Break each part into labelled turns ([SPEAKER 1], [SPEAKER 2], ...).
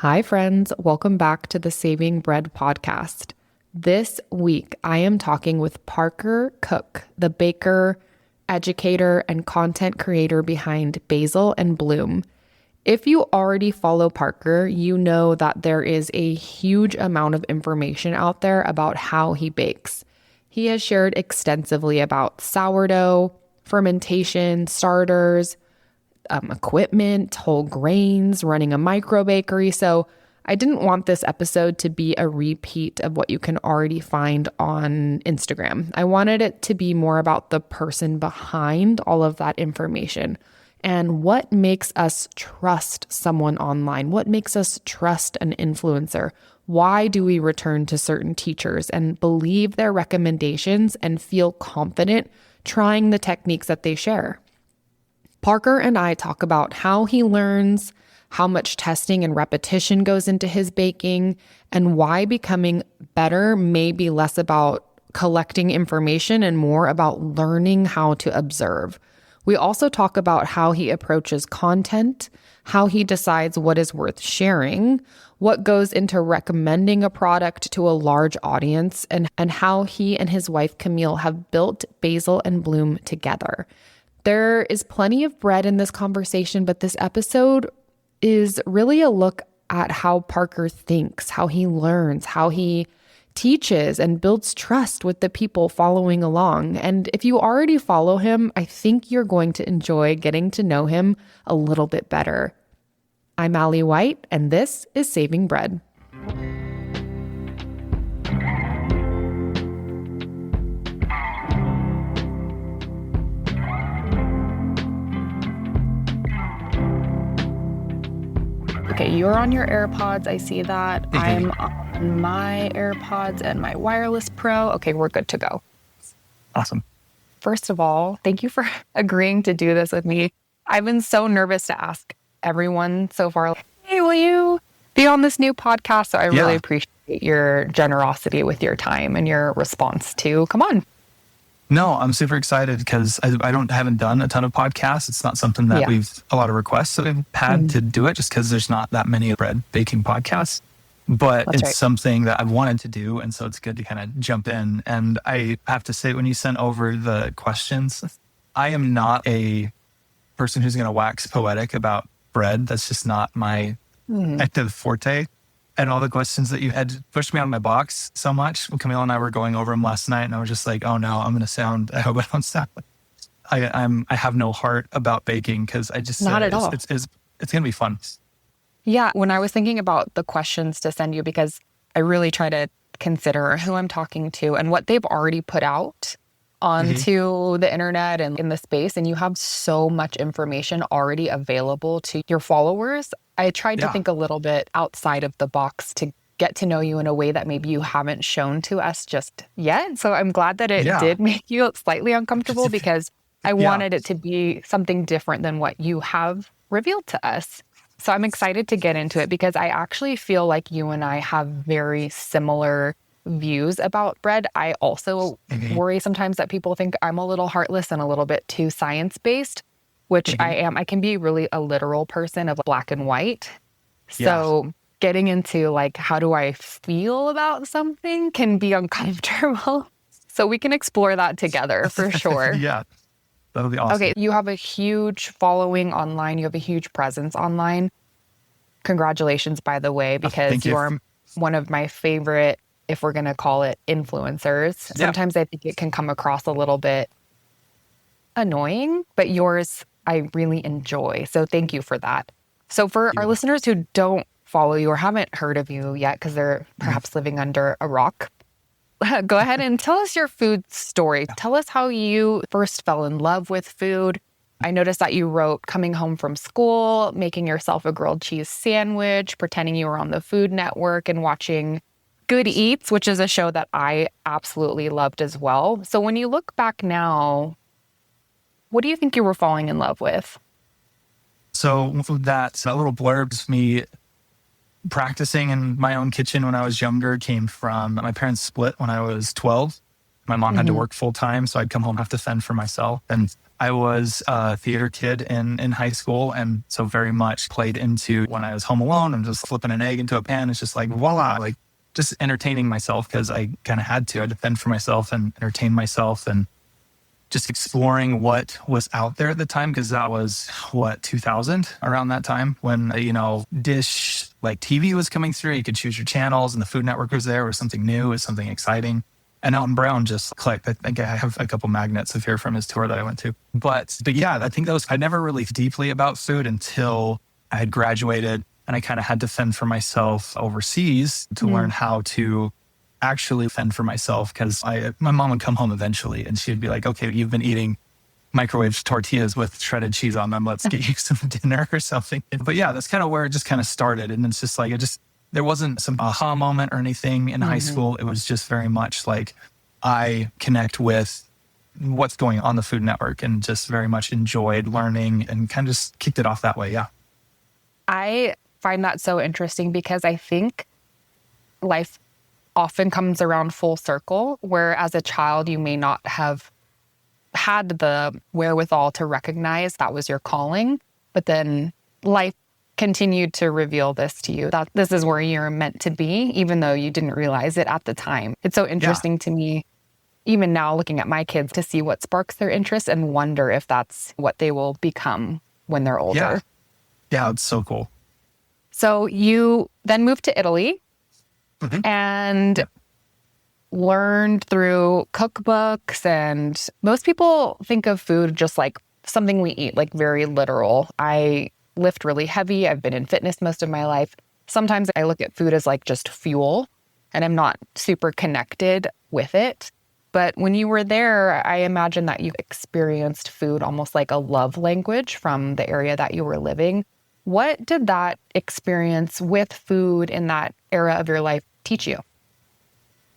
[SPEAKER 1] Hi, friends. Welcome back to the Saving Bread podcast. This week, I am talking with Parker Cook, the baker, educator, and content creator behind Basil and Bloom. If you already follow Parker, you know that there is a huge amount of information out there about how he bakes. He has shared extensively about sourdough, fermentation, starters, equipment, whole grains, running a microbakery. So I didn't want this episode to be a repeat of what you can already find on Instagram. I wanted it to be more about the person behind all of that information and what makes us trust someone online. What makes us trust an influencer? Why do we return to certain teachers and believe their recommendations and feel confident trying the techniques that they share? Parker and I talk about how he learns, how much testing and repetition goes into his baking, and why becoming better may be less about collecting information and more about learning how to observe. We also talk about how he approaches content, how he decides what is worth sharing, what goes into recommending a product to a large audience, and how he and his wife Camille have built Basil and Bloom together. There is plenty of bread in this conversation, but this episode is really a look at how Parker thinks, how he learns, how he teaches and builds trust with the people following along. And if you already follow him, I think you're going to enjoy getting to know him a little bit better. I'm Allie White, and this is Saving Bread. Okay, you're on your AirPods. I see that. I'm on my AirPods and my wireless pro. Okay, we're good to go.
[SPEAKER 2] Awesome.
[SPEAKER 1] First of all, thank you for agreeing to do this with me. I've been so nervous to ask everyone so far, hey, will you be on this new podcast? So I really appreciate your generosity with your time and your response to, come on.
[SPEAKER 2] No, I'm super excited because I haven't done a ton of podcasts. It's not something that a lot of requests that we've had to do it just because there's not that many bread baking podcasts. But it's something that I've wanted to do. And so it's good to kind of jump in. And I have to say, when you sent over the questions, I am not a person who's going to wax poetic about bread. That's just not my active forte. And all the questions that you had pushed me out of my box so much. Camille and I were going over them last night, and I was just like, "Oh no, I'm going to sound. I hope I don't sound. I have no heart about baking because I just
[SPEAKER 1] not at all.
[SPEAKER 2] It's going to be fun."
[SPEAKER 1] Yeah, when I was thinking about the questions to send you, because I really try to consider who I'm talking to and what they've already put out onto the internet and in the space, and you have so much information already available to your followers. I tried to think a little bit outside of the box to get to know you in a way that maybe you haven't shown to us just yet. So I'm glad that it did make you slightly uncomfortable because I wanted it to be something different than what you have revealed to us. So I'm excited to get into it because I actually feel like you and I have very similar views about bread. I also worry sometimes that people think I'm a little heartless and a little bit too science-based, which I am. I can be really a literal person of black and white. So getting into like, how do I feel about something can be uncomfortable. So we can explore that together for sure.
[SPEAKER 2] Yeah, that'll be awesome.
[SPEAKER 1] Okay, you have a huge following online. You have a huge presence online. Congratulations, by the way, because you are one of my favorite, if we're going to call it, influencers. Sometimes I think it can come across a little bit annoying, but yours I really enjoy. So thank you for that. So for our listeners who don't follow you or haven't heard of you yet because they're perhaps living under a rock, go ahead and tell us your food story. Tell us how you first fell in love with food. I noticed that you wrote coming home from school, making yourself a grilled cheese sandwich, pretending you were on the Food Network and watching Good Eats, which is a show that I absolutely loved as well. So when you look back now, what do you think you were falling in love with?
[SPEAKER 2] So that little blurb of me practicing in my own kitchen when I was younger came from my parents split when I was 12. My mom had to work full time, so I'd come home, have to fend for myself. And I was a theater kid in high school. And so very much played into when I was home alone, I'm just flipping an egg into a pan. It's just like, voila, like just entertaining myself because I kind of had to. I defend for myself and entertain myself and just exploring what was out there at the time. Because that was 2000, around that time when, Dish, like TV was coming through. You could choose your channels and the Food Network was there. It was something new, it was something exciting. And Alton Brown just clicked. I think I have a couple magnets of here from his tour that I went to. But yeah, I think I never really deeply about food until I had graduated and I kind of had to fend for myself overseas to learn how to actually fend for myself. Because my mom would come home eventually and she'd be like, okay, you've been eating microwave tortillas with shredded cheese on them. Let's get you some dinner or something. But yeah, that's kind of where it just kind of started. And it's just like, there wasn't some aha moment or anything in high school. It was just very much like I connect with what's going on the Food Network and just very much enjoyed learning and kind of just kicked it off that way. Yeah.
[SPEAKER 1] I find that so interesting because I think life often comes around full circle, where as a child, you may not have had the wherewithal to recognize that was your calling, but then life continued to reveal this to you, that this is where you're meant to be, even though you didn't realize it at the time. It's so interesting to me, even now looking at my kids, to see what sparks their interest and wonder if that's what they will become when they're older.
[SPEAKER 2] Yeah, it's so cool.
[SPEAKER 1] So you then moved to Italy and learned through cookbooks, and most people think of food just like something we eat, like very literal. I lift really heavy. I've been in fitness most of my life. Sometimes I look at food as like just fuel, and I'm not super connected with it. But when you were there, I imagine that you experienced food almost like a love language from the area that you were living. What did that experience with food in that era of your life teach you?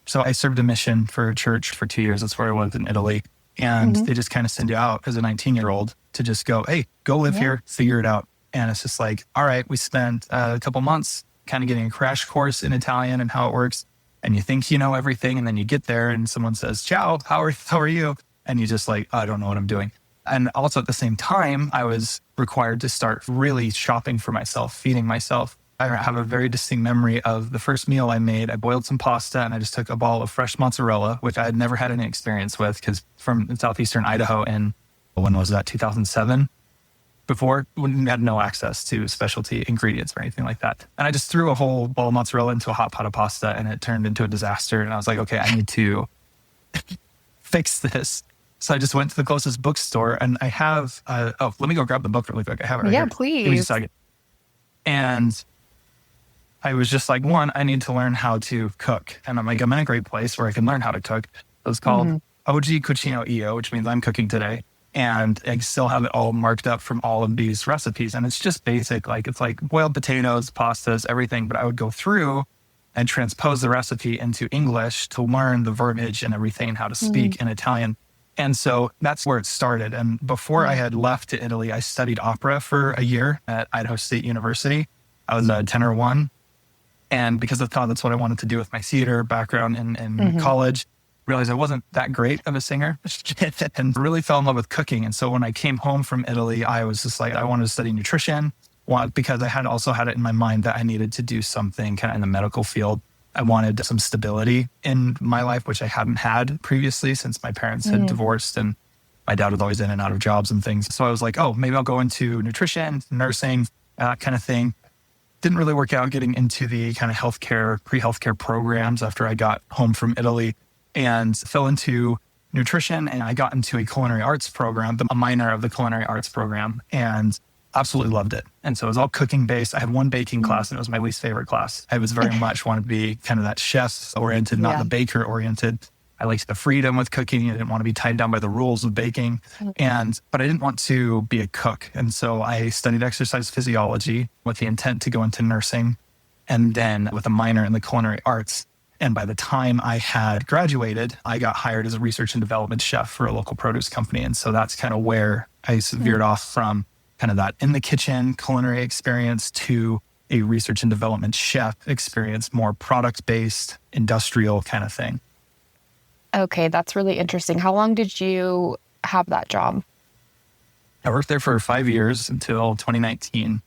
[SPEAKER 2] So I served a mission for a church for 2 years. That's where I was in Italy. And they just kind of send you out as a 19-year-old to just go, hey, go live here, figure it out. And it's just like, all right, we spent a couple months kind of getting a crash course in Italian and how it works. And you think you know everything. And then you get there and someone says, ciao, how are you? And you just like, I don't know what I'm doing. And also at the same time, I was required to start really shopping for myself, feeding myself. I have a very distinct memory of the first meal I made. I boiled some pasta and I just took a ball of fresh mozzarella, which I had never had any experience with because from southeastern Idaho in, when was that, 2007? Before, we had no access to specialty ingredients or anything like that. And I just threw a whole bowl of mozzarella into a hot pot of pasta and it turned into a disaster. And I was like, okay, I need to fix this. So I just went to the closest bookstore and I have, let me go grab the book really quick. I have it right here.
[SPEAKER 1] Yeah, please.
[SPEAKER 2] Give me just a second. And I was just like, one, I need to learn how to cook. And I'm like, I'm in a great place where I can learn how to cook. It was called Oggi Cucino Io, which means I'm cooking today. And I still have it all marked up from all of these recipes. And it's just basic, like it's like boiled potatoes, pastas, everything. But I would go through and transpose the recipe into English to learn the verbiage and everything and how to speak in Italian. And so that's where it started. And before I had left to Italy, I studied opera for a year at Idaho State University. I was a tenor one. And because I thought that's what I wanted to do with my theater background in college, realized I wasn't that great of a singer and really fell in love with cooking. And so when I came home from Italy, I was just like, I wanted to study nutrition because I had also had it in my mind that I needed to do something kind of in the medical field. I wanted some stability in my life, which I hadn't had previously since my parents had divorced and my dad was always in and out of jobs and things. So I was like, oh, maybe I'll go into nutrition, nursing, that kind of thing. Didn't really work out getting into the kind of healthcare, pre-healthcare programs after I got home from Italy and fell into nutrition. And I got into a culinary arts program, a minor of the culinary arts program, and absolutely loved it. And so it was all cooking based. I had one baking class and it was my least favorite class. I was very much wanted to be kind of that chef oriented, not the baker oriented. I liked the freedom with cooking. I didn't want to be tied down by the rules of baking. But I didn't want to be a cook. And so I studied exercise physiology with the intent to go into nursing and then with a minor in the culinary arts. And by the time I had graduated, I got hired as a research and development chef for a local produce company. And so that's kind of where I veered off from kind of that in the kitchen culinary experience to a research and development chef experience, more product-based, industrial kind of thing.
[SPEAKER 1] Okay, that's really interesting. How long did you have that job?
[SPEAKER 2] I worked there for 5 years until 2019.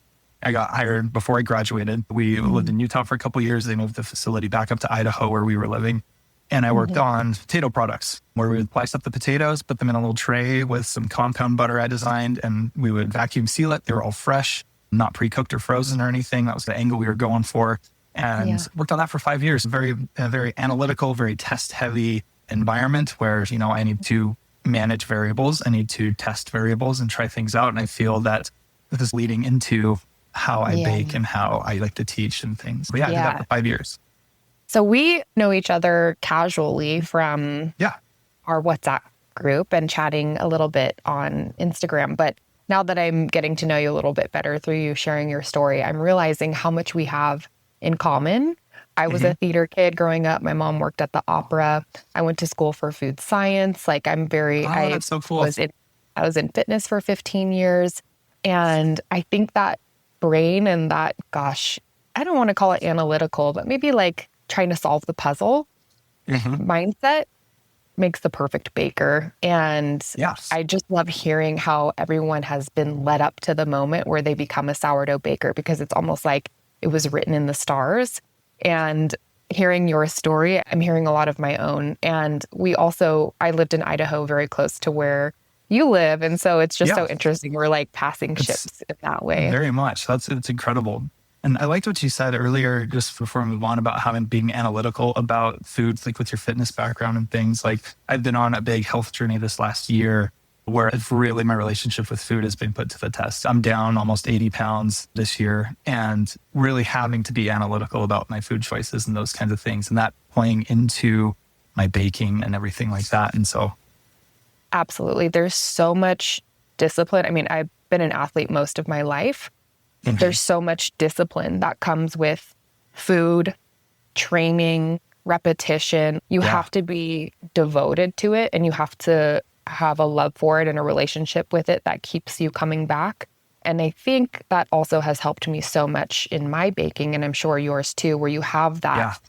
[SPEAKER 2] I got hired before I graduated. We lived in Utah for a couple of years. They moved the facility back up to Idaho where we were living. And I worked on potato products where we would slice up the potatoes, put them in a little tray with some compound butter I designed, and we would vacuum seal it. They were all fresh, not pre-cooked or frozen or anything. That was the angle we were going for. And worked on that for 5 years. Very analytical, very test heavy environment where, I need to manage variables. I need to test variables and try things out. And I feel that this is leading into how I bake and how I like to teach and things. But I did that for 5 years.
[SPEAKER 1] So we know each other casually from our WhatsApp group and chatting a little bit on Instagram. But now that I'm getting to know you a little bit better through you sharing your story, I'm realizing how much we have in common. I was a theater kid growing up. My mom worked at the opera. I went to school for food science. Like
[SPEAKER 2] that's so cool.
[SPEAKER 1] I was in fitness for 15 years. And I think that brain and that, I don't want to call it analytical, but maybe like trying to solve the puzzle mindset makes the perfect baker. And I just love hearing how everyone has been led up to the moment where they become a sourdough baker, because it's almost like it was written in the stars. And hearing your story, I'm hearing a lot of my own. And I lived in Idaho, very close to where you live. And so it's just so interesting. We're like passing ships in that way.
[SPEAKER 2] Very much. It's incredible. And I liked what you said earlier, just before we move on, about being analytical about foods, like with your fitness background and things. Like I've been on a big health journey this last year where it's really my relationship with food has been put to the test. I'm down almost 80 pounds this year and really having to be analytical about my food choices and those kinds of things, and that playing into my baking and everything like that. And so.
[SPEAKER 1] Absolutely. There's so much discipline. I mean, I've been an athlete most of my life. There's so much discipline that comes with food, training, repetition. You have to be devoted to it, and you have to have a love for it and a relationship with it that keeps you coming back. And I think that also has helped me so much in my baking, and I'm sure yours too, where you have that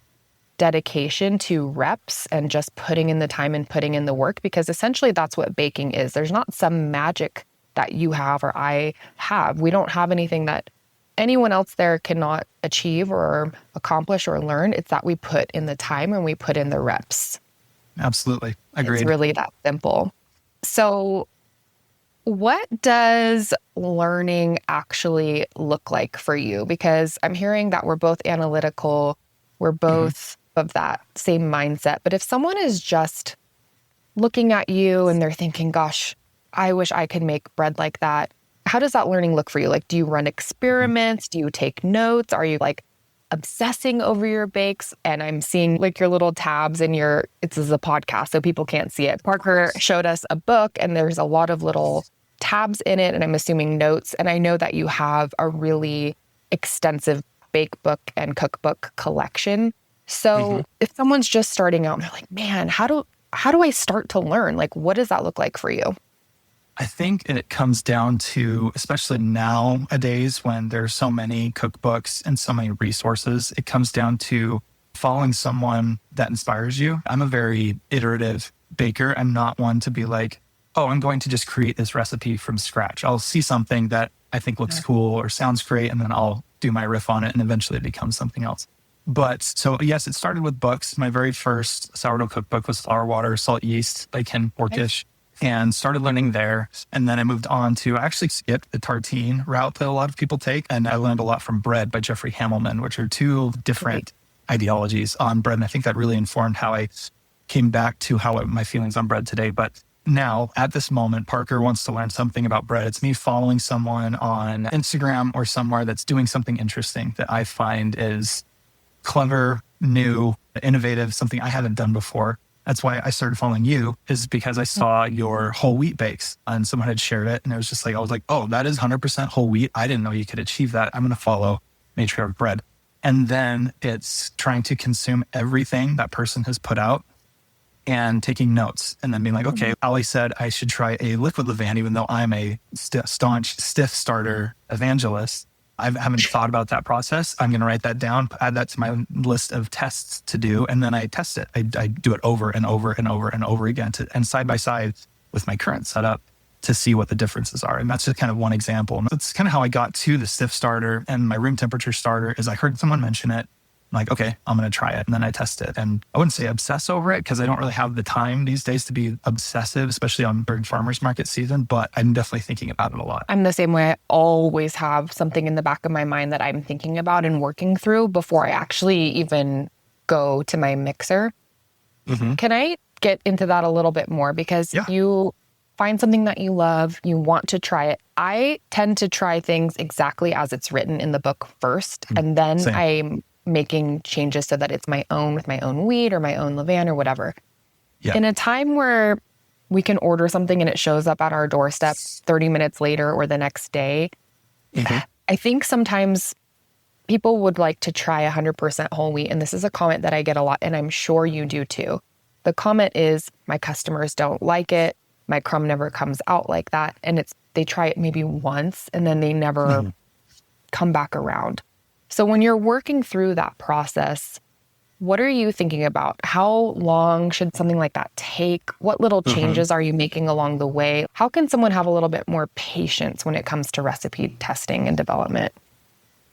[SPEAKER 1] dedication to reps and just putting in the time and putting in the work, because essentially that's what baking is. There's not some magic that you have or I have. We don't have anything that anyone else there cannot achieve or accomplish or learn. It's that we put in the time and we put in the reps.
[SPEAKER 2] Absolutely. Agreed.
[SPEAKER 1] It's really that simple. So what does learning actually look like for you? Because I'm hearing that we're both analytical. We're both of that same mindset. But if someone is just looking at you and they're thinking, gosh, I wish I could make bread like that, how does that learning look for you? Like, do you run experiments? Do you take notes? Are you like obsessing over your bakes? And I'm seeing like your little tabs in this is a podcast, so people can't see it. Parker showed us a book and there's a lot of little tabs in it, and I'm assuming notes. And I know that you have a really extensive bake book and cookbook collection. So if someone's just starting out and they're like, man, how do I start to learn? Like, what does that look like for you?
[SPEAKER 2] I think it comes down to, especially nowadays when there's so many cookbooks and so many resources, it comes down to following someone that inspires you. I'm a very iterative baker. I'm not one to be like, oh, I'm going to just create this recipe from scratch. I'll see something that I think looks cool or sounds great, and then I'll do my riff on it, and eventually it becomes something else. But so yes, it started with books. My very first sourdough cookbook was Flour, Water, Salt, Yeast by Ken Porkish, and started learning there. And then I moved on to, I actually skipped the tartine route that a lot of people take. And I learned a lot from Bread by Jeffrey Hamelman, which are two different ideologies on bread. And I think that really informed how I came back to my feelings on bread today. But now, at this moment, Parker wants to learn something about bread. It's me following someone on Instagram or somewhere that's doing something interesting that I find is clever, new, innovative, something I haven't done before. That's why I started following you, is because I saw your whole wheat bakes and someone had shared it. And it was just like, I was like, oh, that is 100% whole wheat. I didn't know you could achieve that. I'm going to follow Matriarch Bread. And then it's trying to consume everything that person has put out and taking notes, and then being like, okay, Ali said I should try a liquid levain, even though I'm a staunch stiff starter evangelist. I haven't thought about that process. I'm going to write that down, add that to my list of tests to do, and then I test it. I do it over and over and over and over again, and side by side with my current setup. to see what the differences are. And that's just kind of one example. And that's kind of how I got to the stiff starter and my room temperature starter is I heard someone mention it. I'm like, okay, I'm going to try it. And then I test it. And I wouldn't say obsess over it because I don't really have the time these days to be obsessive, especially during farmers market season. But I'm definitely thinking about it a lot.
[SPEAKER 1] I'm the same way. I always have something in the back of my mind that I'm thinking about and working through before I actually even go to my mixer. Mm-hmm. Can I get into that a little bit more? Because you find something that you love, you want to try it. I tend to try things exactly as it's written in the book first, and then I'm making changes so that it's my own with my own wheat or my own levain or whatever. Yeah. In a time where we can order something and it shows up at our doorstep 30 minutes later or the next day, I think sometimes people would like to try 100% whole wheat. And this is a comment that I get a lot, and I'm sure you do too. The comment is, my customers don't like it. My crumb never comes out like that. And they try it maybe once and then they never come back around. So when you're working through that process, what are you thinking about? How long should something like that take? What little changes are you making along the way? How can someone have a little bit more patience when it comes to recipe testing and development?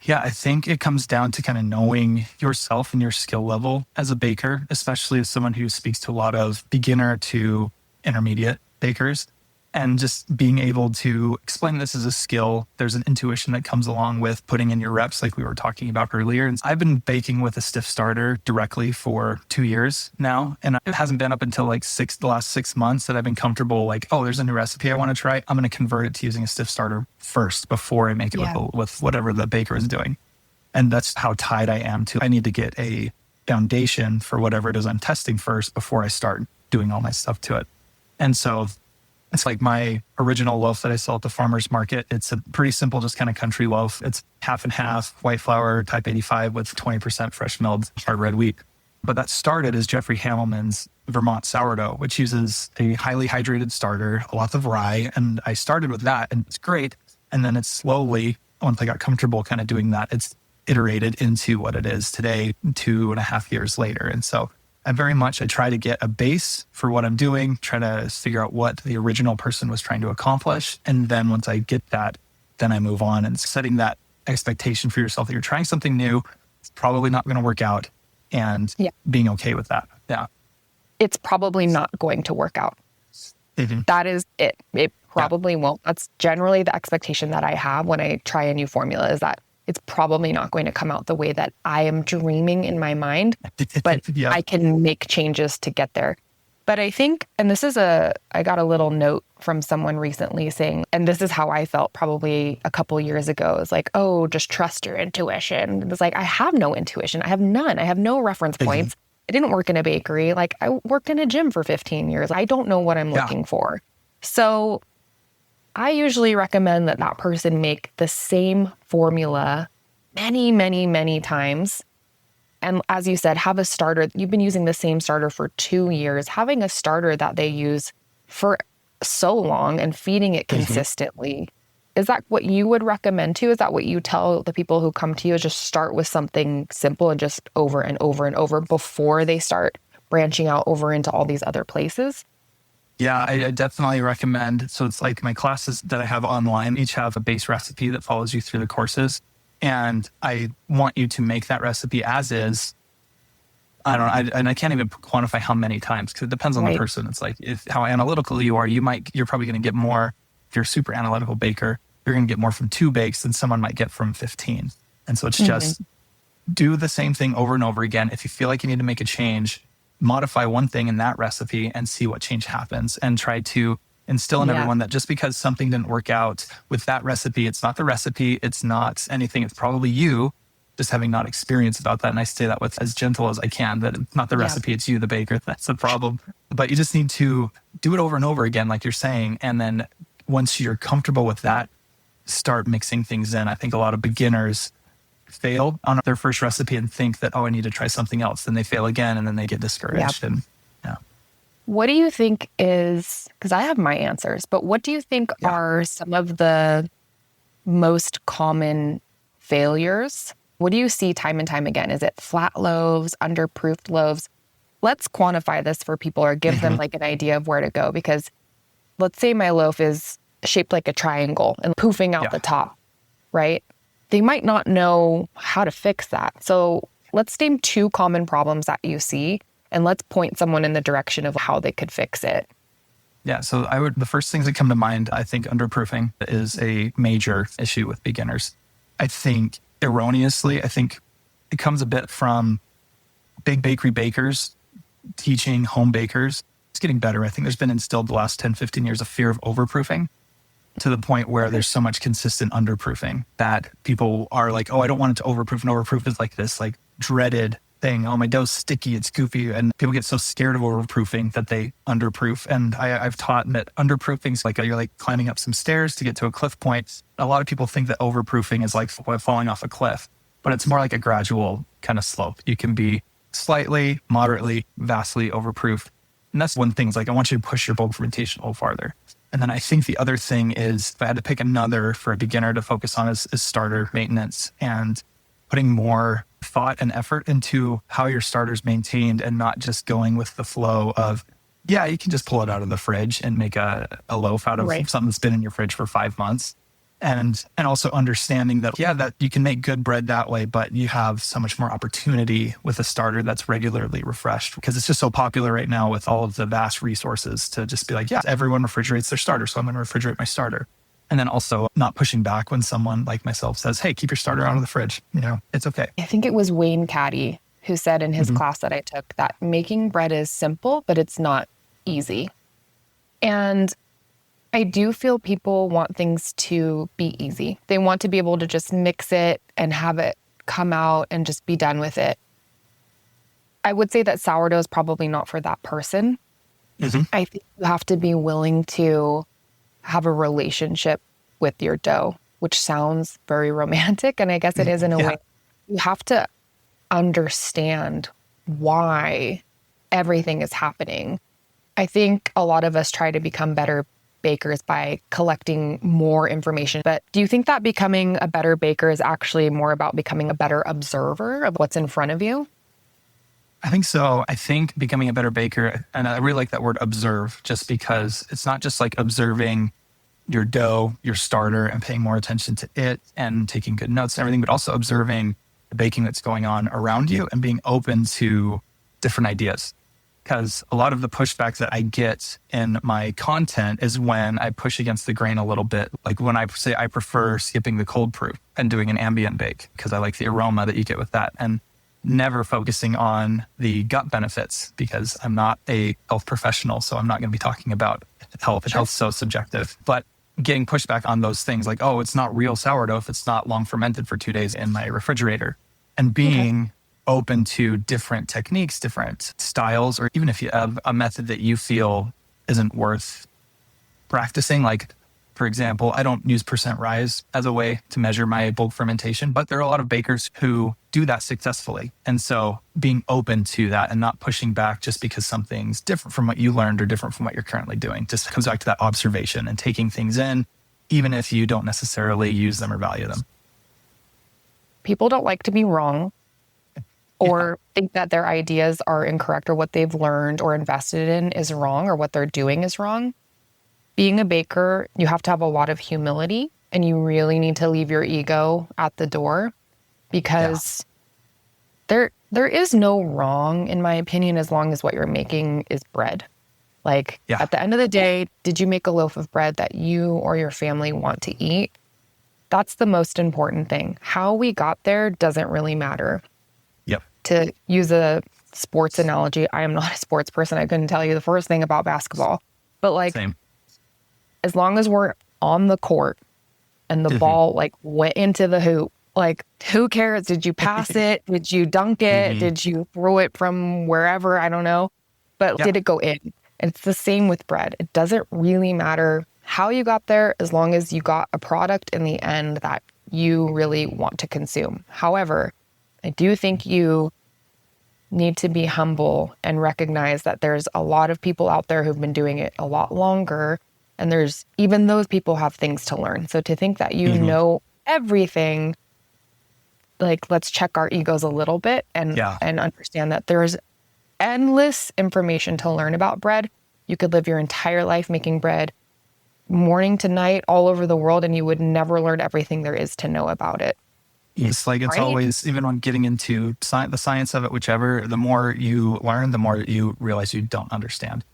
[SPEAKER 2] Yeah, I think it comes down to kind of knowing yourself and your skill level as a baker, especially as someone who speaks to a lot of beginner to intermediate bakers, and just being able to explain this as a skill. There's an intuition that comes along with putting in your reps like we were talking about earlier. And I've been baking with a stiff starter directly for 2 years now. And it hasn't been up until the last 6 months that I've been comfortable like, oh, there's a new recipe I want to try. I'm going to convert it to using a stiff starter first before I make it with whatever the baker is doing. And that's how tied I am to. I need to get a foundation for whatever it is I'm testing first before I start doing all my stuff to it. And so it's like my original loaf that I sell at the farmer's market. It's a pretty simple, just kind of country loaf. It's half and half white flour, type 85 with 20% fresh milled hard red wheat. But that started as Jeffrey Hamelman's Vermont sourdough, which uses a highly hydrated starter, lots of rye. And I started with that and it's great. And then it's slowly, once I got comfortable kind of doing that, it's iterated into what it is today, 2.5 years later. And so I try to get a base for what I'm doing, try to figure out what the original person was trying to accomplish. And then once I get that, then I move on and setting that expectation for yourself that you're trying something new. It's probably not going to work out, and being okay with that. Yeah.
[SPEAKER 1] It's probably not going to work out. Mm-hmm. That is it. It probably won't. That's generally the expectation that I have when I try a new formula, is that it's probably not going to come out the way that I am dreaming in my mind, but I can make changes to get there. But I think, and I got a little note from someone recently saying, and this is how I felt probably a couple years ago, is like, oh, just trust your intuition. It was like, I have no intuition. I have none. I have no reference points. I didn't work in a bakery. Like, I worked in a gym for 15 years. I don't know what I'm looking for. So I usually recommend that person make the same formula many, many, many times. And as you said, have a starter. You've been using the same starter for 2 years. Having a starter that they use for so long and feeding it consistently. Is that what you would recommend too? Is that what you tell the people who come to you, is just start with something simple and just over and over and over before they start branching out over into all these other places?
[SPEAKER 2] Yeah, I definitely recommend. So it's like my classes that I have online each have a base recipe that follows you through the courses. And I want you to make that recipe as is. And I can't even quantify how many times, because it depends on the person. It's like how analytical you are. You're probably going to get more. If you're a super analytical baker, you're going to get more from 2 bakes than someone might get from 15. And so it's just do the same thing over and over again. If you feel like you need to make a change, modify one thing in that recipe and see what change happens, and try to instill in everyone that just because something didn't work out with that recipe, it's not the recipe, it's not anything, it's probably you just having not experienced about that. And I say that with as gentle as I can, that it's not the recipe, it's you, the baker, that's the problem. But you just need to do it over and over again, like you're saying. And then once you're comfortable with that, start mixing things in. I think a lot of beginners fail on their first recipe and think that, oh, I need to try something else. Then they fail again, and then they get discouraged. And
[SPEAKER 1] what do you think is, because I have my answers, but what do you think are some of the most common failures? What do you see time and time again? Is it flat loaves, underproofed loaves? Let's quantify this for people, or give them like an idea of where to go, because let's say my loaf is shaped like a triangle and poofing out the top, right? They might not know how to fix that. So let's name 2 common problems that you see, and let's point someone in the direction of how they could fix it.
[SPEAKER 2] Yeah, so the first things that come to mind, I think underproofing is a major issue with beginners. I think erroneously, it comes a bit from big bakery bakers teaching home bakers. It's getting better. I think there's been instilled the last 10, 15 years a fear of overproofing to the point where there's so much consistent underproofing that people are like, oh, I don't want it to overproof. And overproof is like this like dreaded thing. Oh, my dough's sticky, it's goofy. And people get so scared of overproofing that they underproof. And I've taught that underproofing is like you're like climbing up some stairs to get to a cliff point. A lot of people think that overproofing is like falling off a cliff, but it's more like a gradual kind of slope. You can be slightly, moderately, vastly overproofed. And that's one thing is like, I want you to push your bulk fermentation a little farther. And then I think the other thing is, if I had to pick another for a beginner to focus on is starter maintenance and putting more thought and effort into how your starter's maintained and not just going with the flow of, yeah, you can just pull it out of the fridge and make a loaf out of something that's been in your fridge for 5 months. And also understanding that, that you can make good bread that way, but you have so much more opportunity with a starter that's regularly refreshed because it's just so popular right now with all of the vast resources to just be like, everyone refrigerates their starter, so I'm going to refrigerate my starter. And then also not pushing back when someone like myself says, hey, keep your starter out of the fridge. It's okay.
[SPEAKER 1] I think it was Wayne Caddy who said in his class that I took that making bread is simple, but it's not easy. And I do feel people want things to be easy. They want to be able to just mix it and have it come out and just be done with it. I would say that sourdough is probably not for that person. I think you have to be willing to have a relationship with your dough, which sounds very romantic. And I guess it is in a way. You have to understand why everything is happening. I think a lot of us try to become better bakers by collecting more information. But do you think that becoming a better baker is actually more about becoming a better observer of what's in front of you?
[SPEAKER 2] I think so. I think becoming a better baker, and I really like that word observe, just because it's not just like observing your dough, your starter, and paying more attention to it and taking good notes and everything, but also observing the baking that's going on around you and being open to different ideas. Because a lot of the pushback that I get in my content is when I push against the grain a little bit. Like when I say I prefer skipping the cold proof and doing an ambient bake because I like the aroma that you get with that, and never focusing on the gut benefits because I'm not a health professional. So I'm not going to be talking about health. Sure. Health's so subjective. But getting pushback on those things like, oh, it's not real sourdough if it's not long fermented for 2 days in my refrigerator. And being open to different techniques, different styles, or even if you have a method that you feel isn't worth practicing. Like, for example, I don't use percent rise as a way to measure my bulk fermentation, but there are a lot of bakers who do that successfully. And so being open to that and not pushing back just because something's different from what you learned or different from what you're currently doing, just comes back to that observation and taking things in, even if you don't necessarily use them or value them.
[SPEAKER 1] People don't like to be wrong or think that their ideas are incorrect or what they've learned or invested in is wrong or what they're doing is wrong. Being a baker, you have to have a lot of humility and you really need to leave your ego at the door because there is no wrong, in my opinion, as long as what you're making is bread. Like at the end of the day, did you make a loaf of bread that you or your family want to eat? That's the most important thing. How we got there doesn't really matter. To use a sports analogy, I am not a sports person. I couldn't tell you the first thing about basketball. But like, as long as we're on the court and the ball like went into the hoop, like who cares? Did you pass it? Did you dunk it? Did you throw it from wherever? I don't know. But did it go in? And it's the same with bread. It doesn't really matter how you got there as long as you got a product in the end that you really want to consume. However, I do think you need to be humble and recognize that there's a lot of people out there who've been doing it a lot longer. And even those people have things to learn. So to think that you know everything, like let's check our egos a little bit and understand that there's endless information to learn about bread. You could live your entire life making bread. morning to night all over the world, and you would never learn everything there is to know about it.
[SPEAKER 2] It's like, it's always, even when getting into the science of it, whichever, the more you learn, the more you realize you don't understand.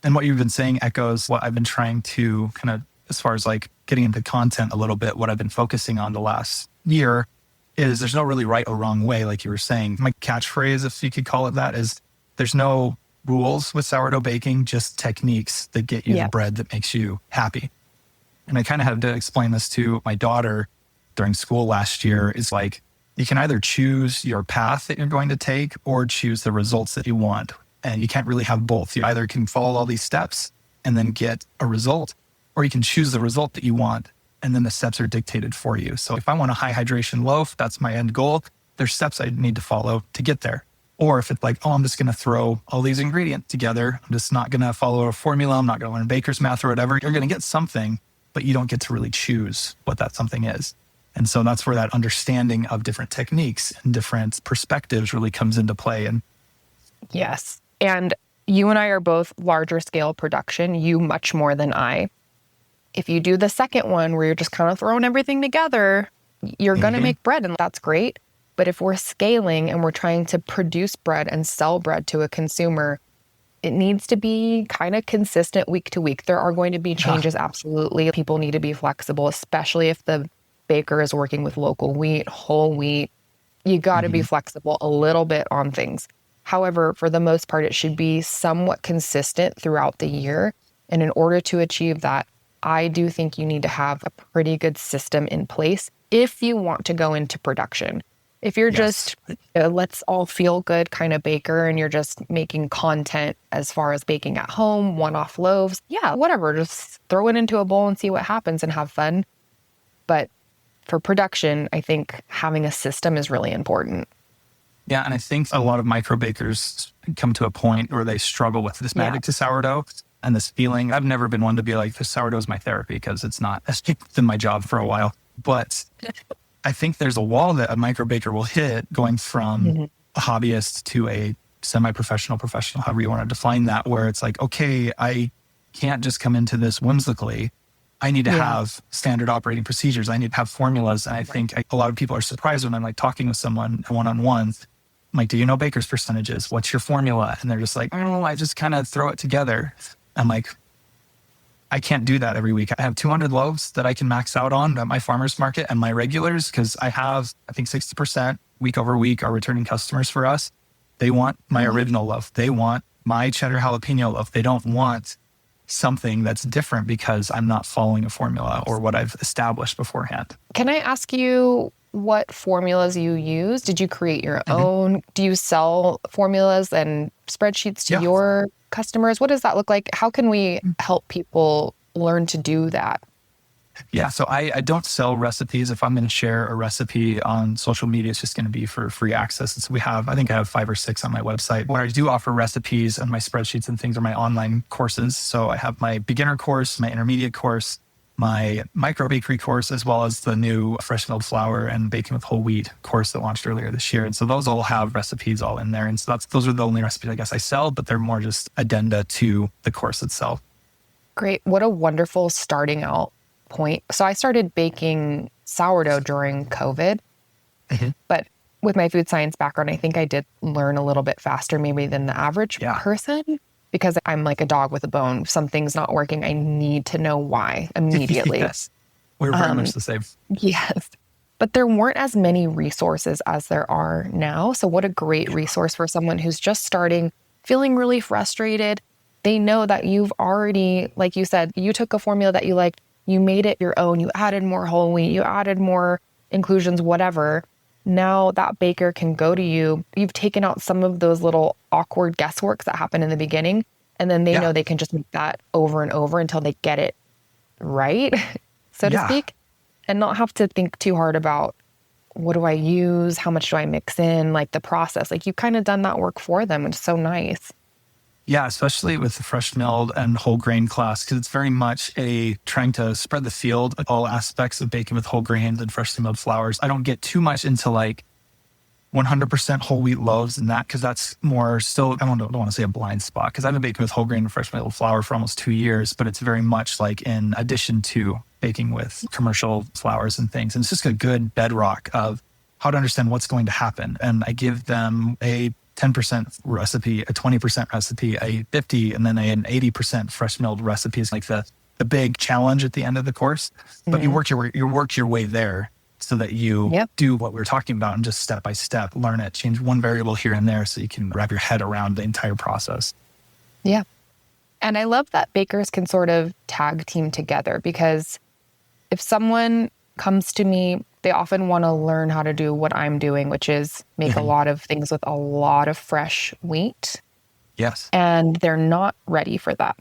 [SPEAKER 2] And what you've been saying echoes what I've been trying to kind of, as far as like getting into content a little bit, what I've been focusing on the last year is there's no really right or wrong way, like you were saying. My catchphrase, if you could call it that, is there's no rules with sourdough baking, just techniques that get you the bread that makes you happy. And I kind of had to explain this to my daughter during school last year. Is like, you can either choose your path that you're going to take or choose the results that you want. And you can't really have both. You either can follow all these steps and then get a result, or you can choose the result that you want and then the steps are dictated for you. So if I want a high hydration loaf, that's my end goal. There's steps I need to follow to get there. Or if it's like, oh, I'm just going to throw all these ingredients together, I'm just not going to follow a formula, I'm not going to learn baker's math or whatever, you're going to get something, but you don't get to really choose what that something is. And so that's where that understanding of different techniques and different perspectives really comes into play. And
[SPEAKER 1] yes. And you and I are both larger scale production, you much more than I. If you do the second one where you're just kind of throwing everything together, you're going to make bread, and that's great. But if we're scaling and we're trying to produce bread and sell bread to a consumer, it needs to be kind of consistent week to week. There are going to be changes, absolutely. People need to be flexible, especially if the baker is working with local wheat, whole wheat. You got to be flexible a little bit on things. However, for the most part, it should be somewhat consistent throughout the year. And in order to achieve that, I do think you need to have a pretty good system in place if you want to go into production. If you're just let's all feel good kind of baker and you're just making content as far as baking at home, one-off loaves, whatever, just throw it into a bowl and see what happens and have fun. But for production, I think having a system is really important.
[SPEAKER 2] Yeah, and I think a lot of micro bakers come to a point where they struggle with this magic to sourdough and this feeling. I've never been one to be like, the sourdough is my therapy, because it's not. It's been my job for a while. But I think there's a wall that a micro baker will hit going from a hobbyist to a semi-professional, professional, however you want to define that, where it's like, okay, I can't just come into this whimsically. I need to have standard operating procedures. I need to have formulas. And I think a lot of people are surprised when I'm like talking with someone one-on-one. I'm like, do you know baker's percentages? What's your formula? And they're just like, oh, I just kind of throw it together. I'm like, I can't do that every week. I have 200 loaves that I can max out on at my farmer's market and my regulars, because I have, I think 60% week over week are returning customers for us. They want my original loaf. They want my cheddar jalapeno loaf. They don't want something that's different because I'm not following a formula or what I've established beforehand.
[SPEAKER 1] Can I ask you what formulas you use? Did you create your own? Do you sell formulas and spreadsheets to your customers? What does that look like? How can we help people learn to do that?
[SPEAKER 2] Yeah, so I don't sell recipes. If I'm going to share a recipe on social media, it's just going to be for free access. And so I think I have 5 or 6 on my website. Where I do offer recipes and my spreadsheets and things are my online courses. So I have my beginner course, my intermediate course, my microbakery course, as well as the new fresh milled flour and baking with whole wheat course that launched earlier this year. And so those all have recipes all in there. And so those are the only recipes I guess I sell, but they're more just addenda to the course itself.
[SPEAKER 1] Great. What a wonderful starting out point. So I started baking sourdough during COVID, but with my food science background, I think I did learn a little bit faster maybe than the average person, because I'm like a dog with a bone. If something's not working, I need to know why immediately.
[SPEAKER 2] Yes, we're very much the same.
[SPEAKER 1] Yes. But there weren't as many resources as there are now. So what a great resource for someone who's just starting, feeling really frustrated. They know that you've already, like you said, you took a formula that you liked, you made it your own, you added more whole wheat, you added more inclusions, whatever. Now that baker can go to you. You've taken out some of those little awkward guessworks that happen in the beginning. And then they know they can just make that over and over until they get it right, so to speak, and not have to think too hard about what do I use? How much do I mix in? Like the process, like you've kind of done that work for them. It's so nice.
[SPEAKER 2] Yeah, especially with the fresh milled and whole grain class, because it's very much trying to spread the field, all aspects of baking with whole grains and freshly milled flours. I don't get too much into like 100% whole wheat loaves and that, because that's more still, I don't want to say a blind spot, because I've been baking with whole grain and fresh milled flour for almost 2 years, but it's very much like in addition to baking with commercial flours and things. And it's just a good bedrock of how to understand what's going to happen. And I give them a 10% recipe, a 20% recipe, a 50, and then an 80% fresh milled recipe is like the big challenge at the end of the course. But you work your way there, so that you do what we were talking about and just step by step, learn it, change one variable here and there so you can wrap your head around the entire process.
[SPEAKER 1] Yeah. And I love that bakers can sort of tag team together, because if someone comes to me, they often want to learn how to do what I'm doing, which is make a lot of things with a lot of fresh wheat.
[SPEAKER 2] Yes.
[SPEAKER 1] And they're not ready for that.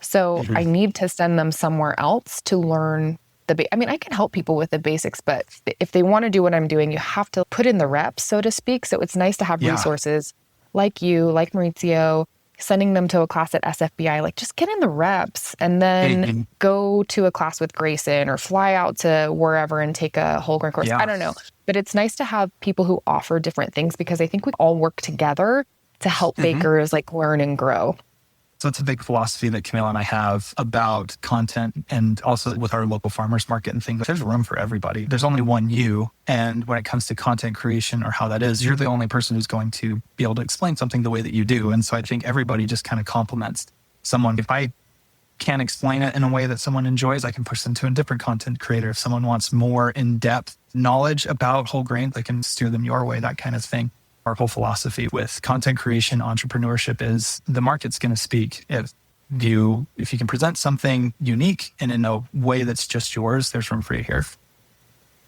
[SPEAKER 1] So I need to send them somewhere else to learn I can help people with the basics, but if they want to do what I'm doing, you have to put in the reps, so to speak. So it's nice to have resources like you, like Maurizio, sending them to a class at SFBI, like just get in the reps and then go to a class with Grayson or fly out to wherever and take a whole grain course. I don't know. But it's nice to have people who offer different things, because I think we all work together to help bakers like learn and grow.
[SPEAKER 2] So it's a big philosophy that Camila and I have about content, and also with our local farmers market and things. There's room for everybody. There's only one you. And when it comes to content creation or how that is, you're the only person who's going to be able to explain something the way that you do. And so I think everybody just kind of complements someone. If I can't explain it in a way that someone enjoys, I can push them to a different content creator. If someone wants more in-depth knowledge about whole grains, I can steer them your way, that kind of thing. Our whole philosophy with content creation, entrepreneurship is the market's going to speak. If you can present something unique and in a way that's just yours, there's room for you here.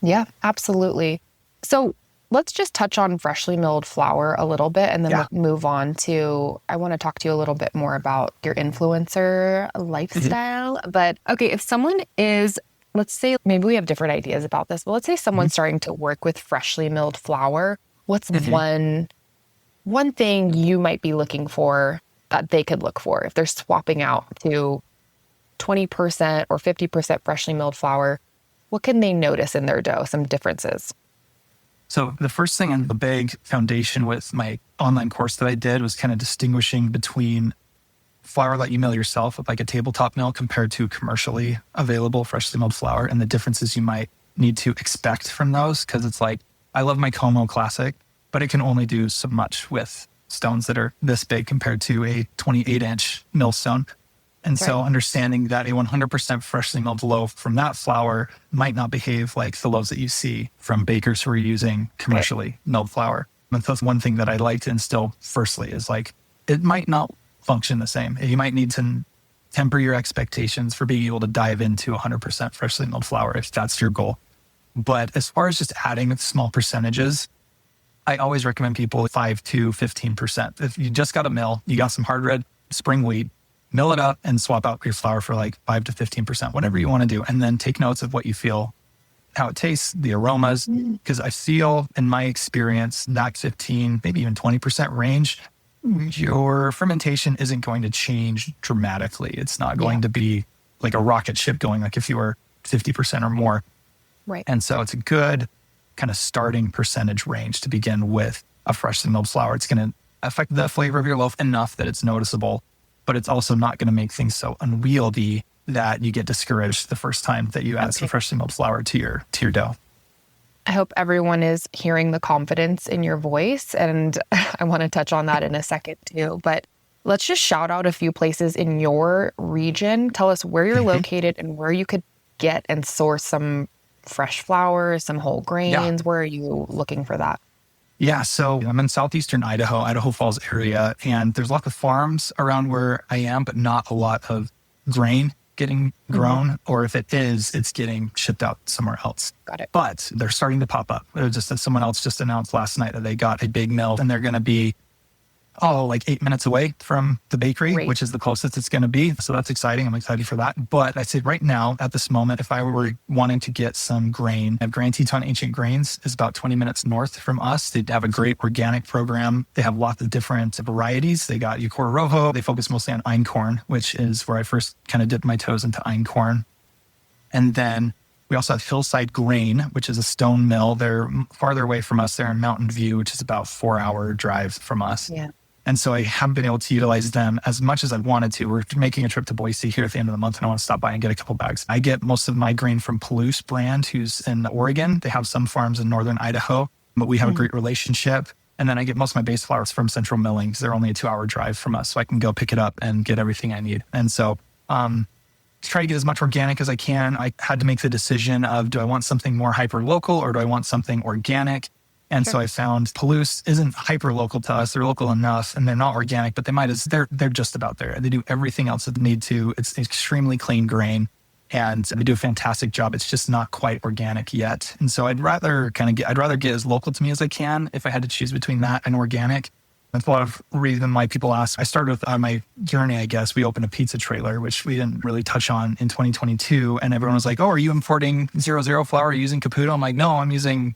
[SPEAKER 2] Yeah,
[SPEAKER 1] absolutely. So let's just touch on freshly milled flour a little bit, and then we'll move on to, I want to talk to you a little bit more about your influencer lifestyle. But okay, if someone is, let's say, maybe we have different ideas about this, but let's say someone's starting to work with freshly milled flour. What's one thing you might be looking for that they could look for if they're swapping out to 20% or 50% freshly milled flour? What can they notice in their dough, some differences?
[SPEAKER 2] So the first thing and the big foundation with my online course that I did was kind of distinguishing between flour that you mill yourself with like a tabletop mill compared to commercially available freshly milled flour, and the differences you might need to expect from those. Because it's like, I love my Como Classic, but it can only do so much with stones that are this big compared to a 28-inch millstone. And so understanding that a 100% freshly milled loaf from that flour might not behave like the loaves that you see from bakers who are using commercially milled flour. And that's one thing that I like to instill firstly is like, it might not function the same. You might need to temper your expectations for being able to dive into 100% freshly milled flour if that's your goal. But as far as just adding small percentages, I always recommend people 5 to 15%. If you just got a mill, you got some hard red spring wheat, mill it up and swap out your flour for like 5 to 15%, whatever you want to do. And then take notes of what you feel, how it tastes, the aromas. Because I feel in my experience, that 15, maybe even 20% range, your fermentation isn't going to change dramatically. It's not going to be like a rocket ship going like if you were 50% or more.
[SPEAKER 1] Right.
[SPEAKER 2] And so it's a good kind of starting percentage range to begin with a freshly milled flour. It's going to affect the flavor of your loaf enough that it's noticeable, but it's also not going to make things so unwieldy that you get discouraged the first time that you add some freshly milled flour to your dough.
[SPEAKER 1] I hope everyone is hearing the confidence in your voice, and I want to touch on that in a second too. But let's just shout out a few places in your region. Tell us where you're located and where you could get and source some fresh flour, some whole grains. Where are you looking for that?
[SPEAKER 2] Yeah, so I'm in southeastern Idaho Falls area, and there's lots of farms around where I am, but not a lot of grain getting grown, or if it is, it's getting shipped out somewhere else.
[SPEAKER 1] Got it.
[SPEAKER 2] But they're starting to pop up. It was just that someone else just announced last night that they got a big mill, and they're going to be like 8 minutes away from the bakery, which is the closest it's going to be. So that's exciting. I'm excited for that. But I say right now, at this moment, if I were wanting to get some grain, Grand Teton Ancient Grains is about 20 minutes north from us. They have a great organic program. They have lots of different varieties. They got Eucor Rojo. They focus mostly on einkorn, which is where I first kind of dipped my toes into einkorn. And then We also have Hillside Grain, which is a stone mill. They're farther away from us. They're in Mountain View, which is about 4-hour drive from us.
[SPEAKER 1] Yeah.
[SPEAKER 2] And so I haven't been able to utilize them as much as I wanted to. We're making a trip to Boise here at the end of the month, and I want to stop by and get a couple bags. I get most of my grain from Palouse brand, who's in Oregon. They have some farms in northern Idaho, but we have a great relationship. And then I get most of my base flours from Central Milling because they're only a 2-hour drive from us. So I can go pick it up and get everything I need. And so try to get as much organic as I can. I had to make the decision of, do I want something more hyper local or do I want something organic? And so I found Palouse isn't hyper local to us. They're local enough and they're not organic, but they're just about there. They do everything else that they need to. It's extremely clean grain and they do a fantastic job. It's just not quite organic yet. And so I'd rather get as local to me as I can if I had to choose between that and organic. That's a lot of reason why people ask. I started with my journey, I guess. We opened a pizza trailer, which we didn't really touch on in 2022. And everyone was like, oh, are you importing 00 flour? Are you using Caputo? I'm like, no, I'm using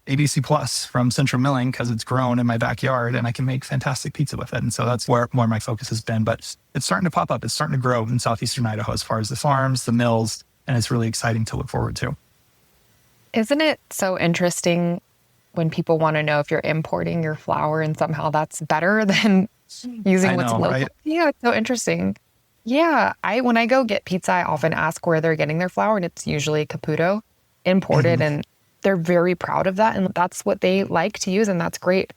[SPEAKER 2] ABC Plus from Central Milling because it's grown in my backyard and I can make fantastic pizza with it. And so that's where my focus has been. But it's starting to pop up. It's starting to grow in southeastern Idaho as far as the farms, the mills, and it's really exciting to look forward to.
[SPEAKER 1] Isn't it so interesting when people want to know if you're importing your flour and somehow that's better than using what's local? Right? Yeah, it's so interesting. Yeah, when I go get pizza, I often ask where they're getting their flour, and it's usually Caputo imported, and they're very proud of that, and that's what they like to use, and that's great.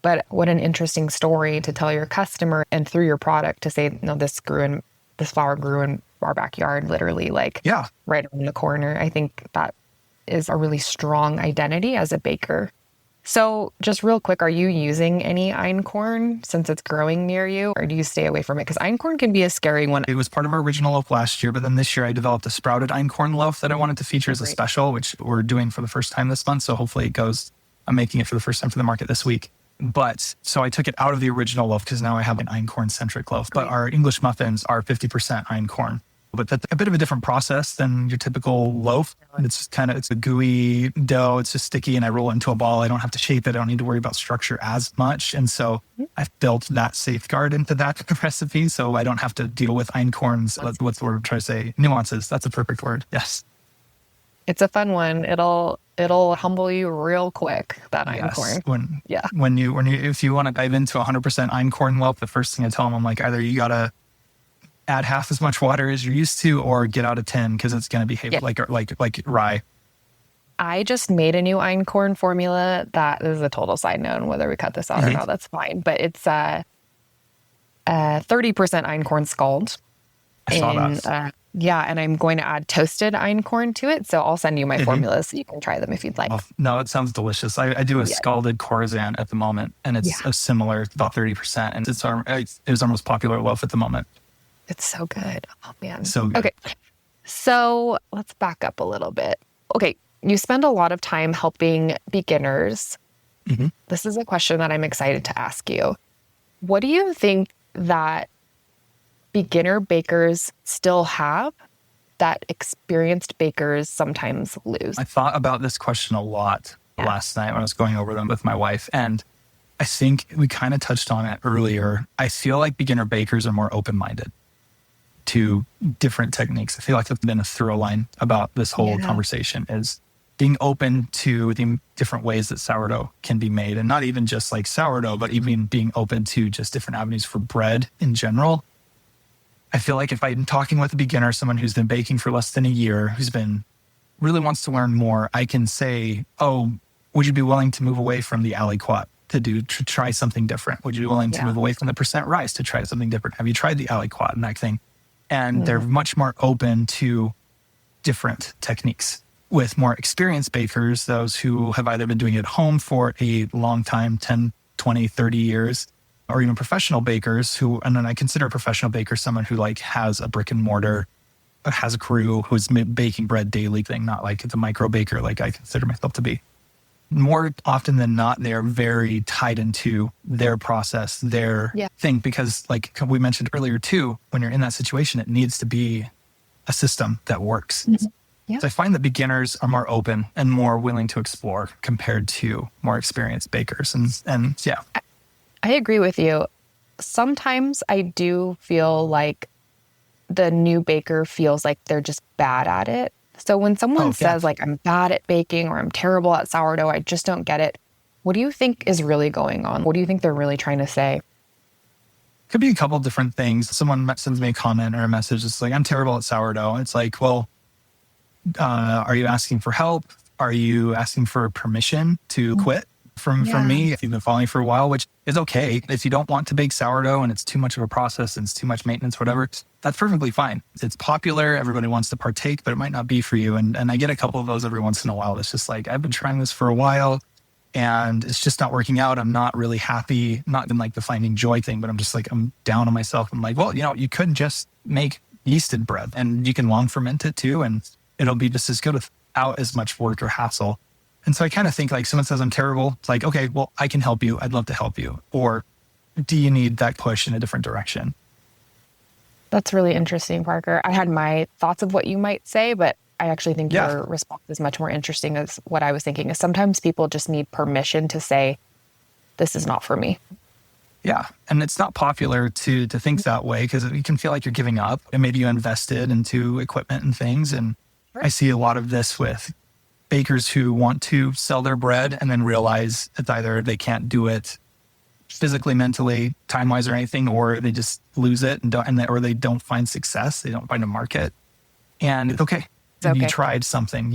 [SPEAKER 1] But what an interesting story to tell your customer and through your product to say, no, this flour grew in our backyard, literally, right around the corner. I think that is a really strong identity as a baker. So just real quick, are you using any einkorn since it's growing near you, or do you stay away from it? Because einkorn can be a scary one.
[SPEAKER 2] It was part of our original loaf last year, but then this year I developed a sprouted einkorn loaf that I wanted to feature as a special, which we're doing for the first time this month. So hopefully I'm making it for the first time for the market this week. But so I took it out of the original loaf because now I have an einkorn-centric loaf. But our English muffins are 50% einkorn. But that's a bit of a different process than your typical loaf. It's a gooey dough. It's just sticky and I roll it into a ball. I don't have to shape it. I don't need to worry about structure as much. And so I've built that safeguard into that recipe. So I don't have to deal with einkorns. What's the word I'm trying to say? Nuances. That's a perfect word. Yes.
[SPEAKER 1] It's a fun one. It'll humble you real quick, that einkorn.
[SPEAKER 2] If you want to dive into 100% einkorn loaf, the first thing I tell them, I'm like, either you got to add half as much water as you're used to, or get out of 10 because it's going to behave like rye.
[SPEAKER 1] I just made a new einkorn formula that is a total side note, and whether we cut this out or not, that's fine. But it's 30% einkorn scald.
[SPEAKER 2] I saw that.
[SPEAKER 1] And I'm going to add toasted einkorn to it. So I'll send you my formulas so you can try them if you'd like.
[SPEAKER 2] Oh, no, it sounds delicious. I do a scalded corzan at the moment, and it's a similar, about 30%. And it was our most popular loaf at the moment.
[SPEAKER 1] It's so good. Oh, man.
[SPEAKER 2] So good.
[SPEAKER 1] Okay. So let's back up a little bit. Okay. You spend a lot of time helping beginners. This is a question that I'm excited to ask you. What do you think that beginner bakers still have that experienced bakers sometimes lose?
[SPEAKER 2] I thought about this question a lot last night when I was going over them with my wife. And I think we kind of touched on it earlier. I feel like beginner bakers are more open-minded to different techniques. I feel like that's been a through line about this whole conversation is being open to the different ways that sourdough can be made. And not even just like sourdough, but even being open to just different avenues for bread in general. I feel like if I'm talking with a beginner, someone who's been baking for less than a year, really wants to learn more, I can say, oh, would you be willing to move away from the aliquot to try something different? Would you be willing to move away from the percent rice to try something different? Have you tried the aliquot and that thing? And they're much more open to different techniques. With more experienced bakers, those who have either been doing it at home for a long time, 10, 20, 30 years, or even professional bakers and then I consider a professional baker someone who has a brick and mortar, has a crew, who's baking bread daily thing, not like it's a micro baker like I consider myself to be. More often than not, they are very tied into their process, their thing, because like we mentioned earlier too, when you're in that situation, it needs to be a system that works. Yeah. So I find that beginners are more open and more willing to explore compared to more experienced bakers. And
[SPEAKER 1] I agree with you. Sometimes I do feel like the new baker feels like they're just bad at it. So when someone says like, I'm bad at baking or I'm terrible at sourdough, I just don't get it. What do you think is really going on? What do you think they're really trying to say?
[SPEAKER 2] Could be a couple different things. Someone sends me a comment or a message. It's like, I'm terrible at sourdough. It's like, well, are you asking for help? Are you asking for permission to quit from me? If you've been following for a while, which is okay. If you don't want to bake sourdough and it's too much of a process and it's too much maintenance, whatever, that's perfectly fine. It's popular. Everybody wants to partake, but it might not be for you. And I get a couple of those every once in a while. It's just like, I've been trying this for a while and it's just not working out. I'm not really happy, not in like the finding joy thing, but I'm just like, I'm down on myself. I'm like, well, you could just make yeasted bread and you can long ferment it too. And it'll be just as good without as much work or hassle. And so I kind of think like someone says I'm terrible. It's like, okay, well, I can help you. I'd love to help you. Or do you need that push in a different direction?
[SPEAKER 1] That's really interesting, Parker. I had my thoughts of what you might say, but I actually think your response is much more interesting as what I was thinking is sometimes people just need permission to say, this is not for me.
[SPEAKER 2] Yeah. And it's not popular to think that way because you can feel like you're giving up and maybe you invested into equipment and things. And I see a lot of this with bakers who want to sell their bread and then realize it's either they can't do it physically, mentally, time-wise or anything, or they just lose it or they don't find success. They don't find a market. And it's okay. You tried something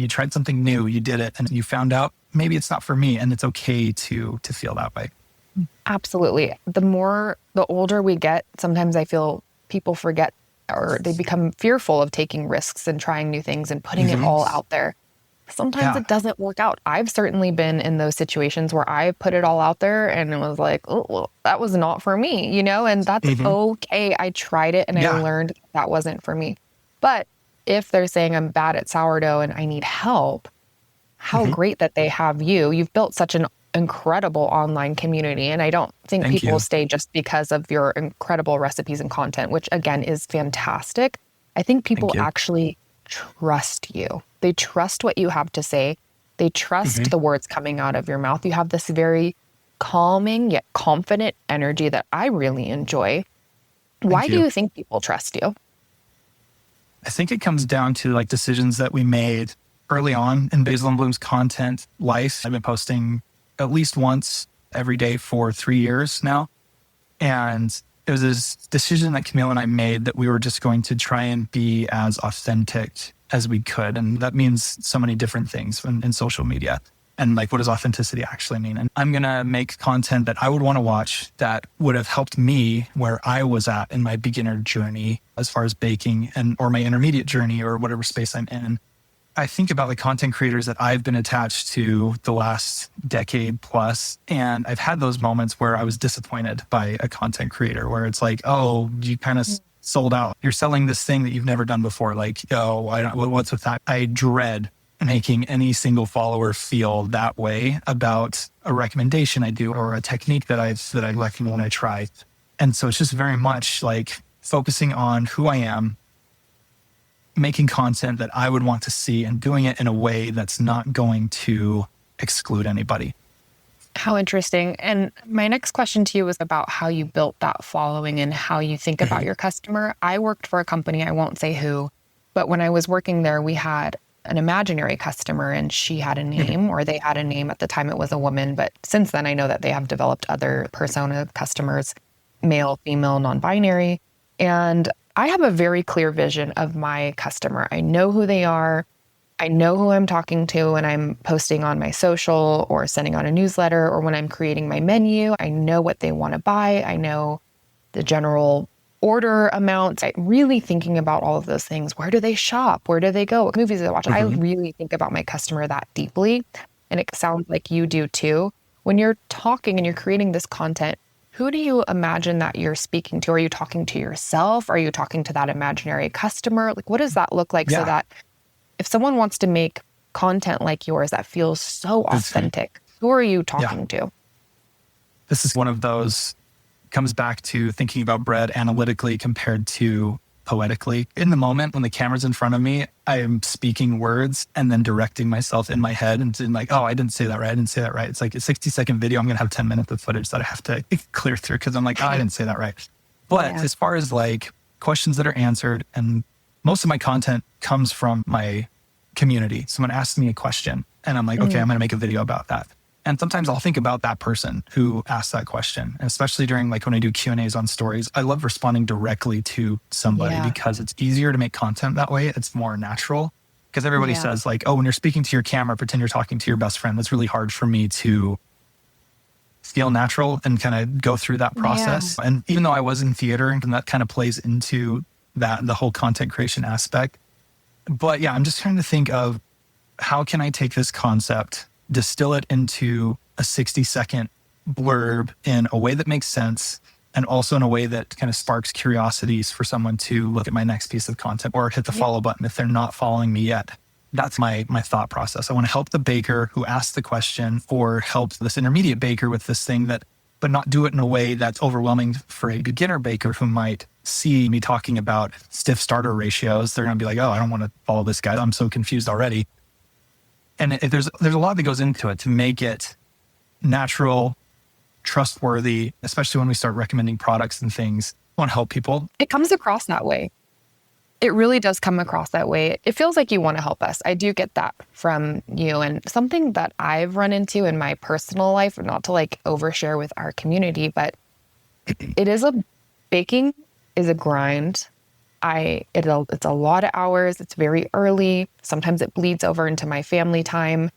[SPEAKER 2] new, you did it, and you found out maybe it's not for me. And it's okay to feel that way.
[SPEAKER 1] Absolutely. The older we get, sometimes I feel people forget or they become fearful of taking risks and trying new things and putting it all out there. Sometimes it doesn't work out. I've certainly been in those situations where I put it all out there and it was like, oh, well, that was not for me, and that's okay. I tried it and I learned that wasn't for me. But if they're saying I'm bad at sourdough and I need help, how great that they have you. You've built such an incredible online community. And I don't think people stay just because of your incredible recipes and content, which again is fantastic. I think people actually trust you. They trust what you have to say. They trust the words coming out of your mouth. You have this very calming yet confident energy that I really enjoy. Why do you think people trust you?
[SPEAKER 2] I think it comes down to like decisions that we made early on in Basil Bloom's content life. I've been posting at least once every day for 3 years now. And it was this decision that Camille and I made that we were just going to try and be as authentic as we could. And that means so many different things in social media. And like, what does authenticity actually mean? And I'm going to make content that I would want to watch that would have helped me where I was at in my beginner journey as far as baking or my intermediate journey or whatever space I'm in. I think about the content creators that I've been attached to the last decade plus, and I've had those moments where I was disappointed by a content creator where it's like, oh, you kind of sold out. You're selling this thing that you've never done before. Like, oh, what's with that? I dread making any single follower feel that way about a recommendation I do or a technique that I recommend when I try. And so it's just very much like focusing on who I am, making content that I would want to see and doing it in a way that's not going to exclude anybody.
[SPEAKER 1] How interesting. And my next question to you was about how you built that following and how you think about your customer. I worked for a company, I won't say who, but when I was working there, we had an imaginary customer and she had a name or they had a name. At the time it was a woman, but since then I know that they have developed other persona customers, male, female, non-binary. And I have a very clear vision of my customer. I know who they are. I know who I'm talking to when I'm posting on my social or sending out a newsletter or when I'm creating my menu. I know what they want to buy. I know the general order amounts. I'm really thinking about all of those things. Where do they shop? Where do they go? What movies do they watch? I really think about my customer that deeply. And it sounds like you do too. When you're talking and you're creating this content, who do you imagine that you're speaking to? Are you talking to yourself? Are you talking to that imaginary customer? Like, what does that look like so that if someone wants to make content like yours that feels so authentic, who are you talking to?
[SPEAKER 2] This is one of those, comes back to thinking about bread analytically compared to poetically. In the moment when the camera's in front of me, I am speaking words and then directing myself in my head and saying like, oh, I didn't say that right. I didn't say that right. It's like a 60-second video. I'm going to have 10 minutes of footage that I have to clear through because I'm like, oh, I didn't say that right. But as far as like questions that are answered, and most of my content comes from my community. Someone asks me a question and I'm like, okay, I'm going to make a video about that. And sometimes I'll think about that person who asked that question. And especially during like when I do Q&As on stories, I love responding directly to somebody because it's easier to make content that way. It's more natural because everybody says like, oh, when you're speaking to your camera, pretend you're talking to your best friend. That's really hard for me to feel natural and kind of go through that process. Yeah. And even though I was in theater and that kind of plays into that, the whole content creation aspect. But yeah, I'm just trying to think of how can I take this concept, distill it into a 60-second blurb in a way that makes sense and also in a way that kind of sparks curiosities for someone to look at my next piece of content or hit the follow button if they're not following me yet. That's my thought process. I want to help the baker who asked the question or help this intermediate baker with this thing but not do it in a way that's overwhelming for a beginner baker who might see me talking about stiff starter ratios. They're going to be like, oh, I don't want to follow this guy. I'm so confused already. And there's a lot that goes into it to make it natural, trustworthy, especially when we start recommending products and things. I want to help people.
[SPEAKER 1] It comes across that way. It really does come across that way. It feels like you want to help us. I do get that from you. And something that I've run into in my personal life, not to like overshare with our community, but baking is a grind. It's a lot of hours. It's very early. Sometimes it bleeds over into my family time.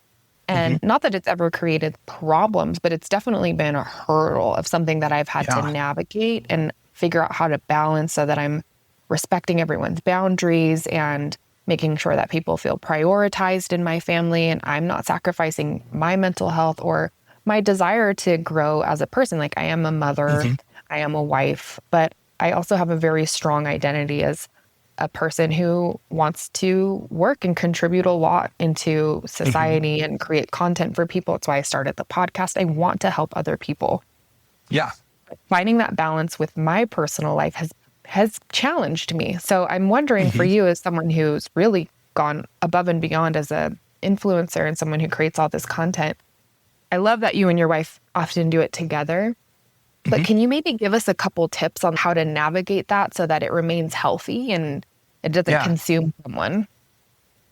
[SPEAKER 1] And not that it's ever created problems, but it's definitely been a hurdle of something that I've had to navigate and figure out how to balance so that I'm respecting everyone's boundaries and making sure that people feel prioritized in my family and I'm not sacrificing my mental health or my desire to grow as a person. Like I am a mother, I am a wife, but I also have a very strong identity as a person who wants to work and contribute a lot into society and create content for people. That's why I started the podcast. I want to help other people.
[SPEAKER 2] Yeah.
[SPEAKER 1] Finding that balance with my personal life has challenged me. So I'm wondering for you as someone who's really gone above and beyond as a influencer and someone who creates all this content, I love that you and your wife often do it together. But can you maybe give us a couple tips on how to navigate that so that it remains healthy and it doesn't consume someone?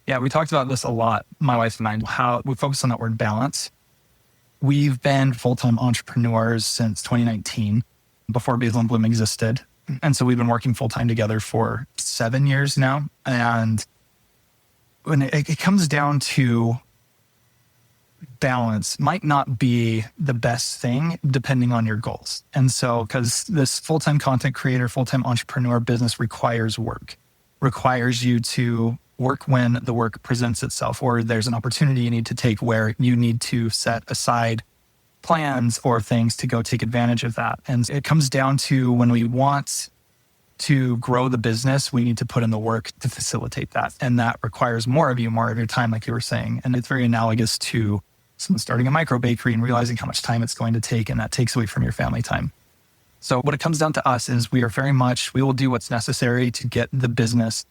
[SPEAKER 2] Yeah, we talked about this a lot, my wife and I, how we focus on that word balance. We've been full-time entrepreneurs since 2019, before Basil Bloom existed. And so we've been working full-time together for 7 years now. And when it comes down to balance, might not be the best thing depending on your goals. And so, because this full-time content creator, full-time entrepreneur business requires you to work when the work presents itself, or there's an opportunity you need to take where you need to set aside plans or things to go take advantage of that. And it comes down to when we want to grow the business, we need to put in the work to facilitate that. And that requires more of your time, like you were saying. And it's very analogous to someone starting a microbakery and realizing how much time it's going to take, and that takes away from your family time. So what it comes down to us is we will do what's necessary to get the business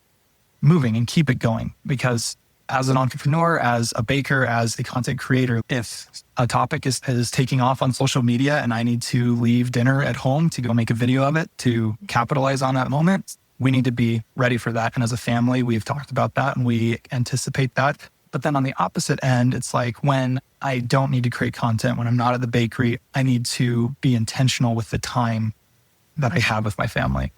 [SPEAKER 2] moving and keep it going. Because as an entrepreneur, as a baker, as a content creator, if a topic is taking off on social media and I need to leave dinner at home to go make a video of it to capitalize on that moment, we need to be ready for that. And as a family, we've talked about that and we anticipate that. But then on the opposite end, it's like when I don't need to create content, when I'm not at the bakery, I need to be intentional with the time that I have with my family.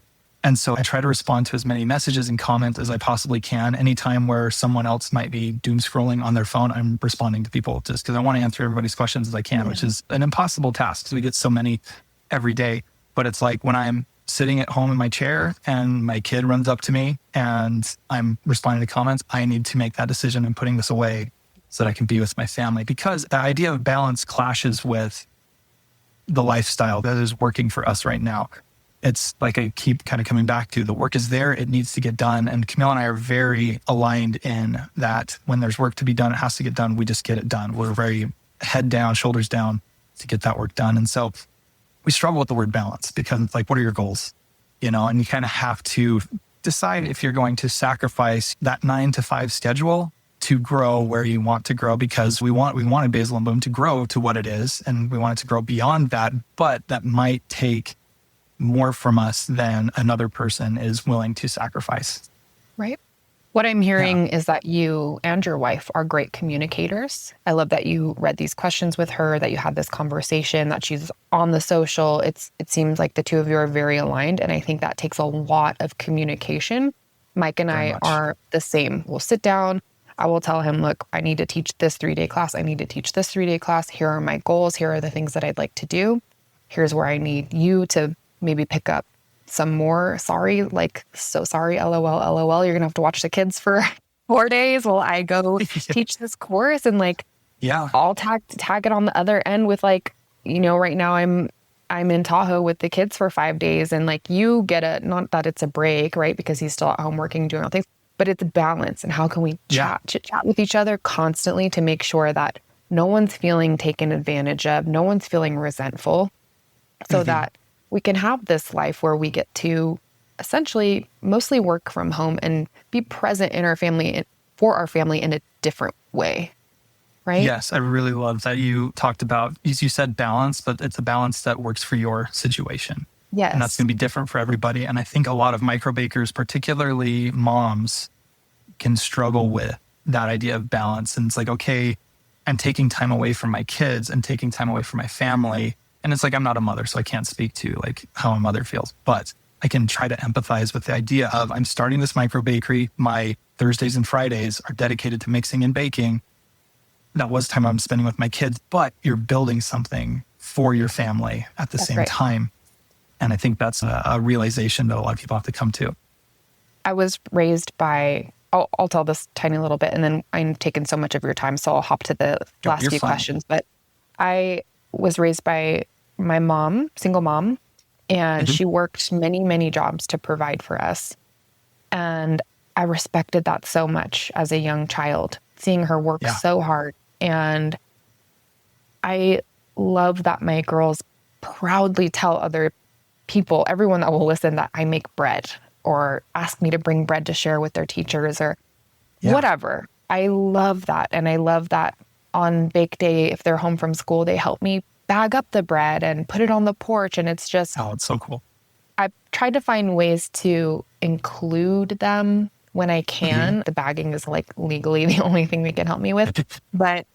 [SPEAKER 2] And so I try to respond to as many messages and comments as I possibly can. Anytime where someone else might be doom scrolling on their phone, I'm responding to people just because I want to answer everybody's questions as I can, which is an impossible task because we get so many every day. But it's like when I'm sitting at home in my chair and my kid runs up to me and I'm responding to comments, I need to make that decision and putting this away so that I can be with my family. Because the idea of balance clashes with the lifestyle that is working for us right now. It's like I keep kind of coming back to the work is there, it needs to get done. And Camille and I are very aligned in that when there's work to be done, it has to get done. We just get it done. We're very head down, shoulders down to get that work done. And so we struggle with the word balance because it's like, what are your goals? And you kind of have to decide if you're going to sacrifice that 9 to 5 schedule to grow where you want to grow, because we wanted Basil and Bloom to grow to what it is. And we want it to grow beyond that, but that might take more from us than another person is willing to sacrifice.
[SPEAKER 1] Right. What I'm hearing is that you and your wife are great communicators. I love that you read these questions with her, that you had this conversation, that she's on the social. It seems like the two of you are very aligned. And I think that takes a lot of communication. Mike and I are the same. We'll sit down. I will tell him, look, I need to teach this 3-day class. I need to teach this 3-day class. Here are my goals. Here are the things that I'd like to do. Here's where I need you to maybe pick up some more. Sorry, like, so sorry, LOL, LOL. You're going to have to watch the kids for 4 days while I go teach this course. And like, I'll tag it on the other end with like, right now I'm in Tahoe with the kids for 5 days, and like you get not that it's a break, right? Because he's still at home working, doing all things, but it's a balance. And how can we chit chat with each other constantly to make sure that no one's feeling taken advantage of, no one's feeling resentful, so that we can have this life where we get to essentially mostly work from home and be present in our family, for our family in a different way, right?
[SPEAKER 2] Yes, I really love that you talked about, you said balance, but it's a balance that works for your situation.
[SPEAKER 1] Yes.
[SPEAKER 2] And that's going to be different for everybody. And I think a lot of microbakers, particularly moms, can struggle with that idea of balance. And it's like, okay, I'm taking time away from my kids, I'm taking time away from my family. And it's like, I'm not a mother, so I can't speak to like how a mother feels, but I can try to empathize with the idea of, I'm starting this microbakery. My Thursdays and Fridays are dedicated to mixing and baking. That was time I'm spending with my kids, but you're building something for your family at the same time. And I think that's a realization that a lot of people have to come to.
[SPEAKER 1] I was raised by, I'll tell this tiny little bit, and then I'm taking so much of your time, so I'll hop to the last few questions. But I was raised by my mom, single mom, and she worked many, many jobs to provide for us. And I respected that so much as a young child, seeing her work so hard. And I love that my girls proudly tell other people, everyone that will listen, that I make bread, or ask me to bring bread to share with their teachers, or whatever. I love that. And I love that on bake day, if they're home from school, they help me bag up the bread and put it on the porch. And it's just,
[SPEAKER 2] it's so cool.
[SPEAKER 1] I've tried to find ways to include them when I can. The bagging is like legally the only thing they can help me with, but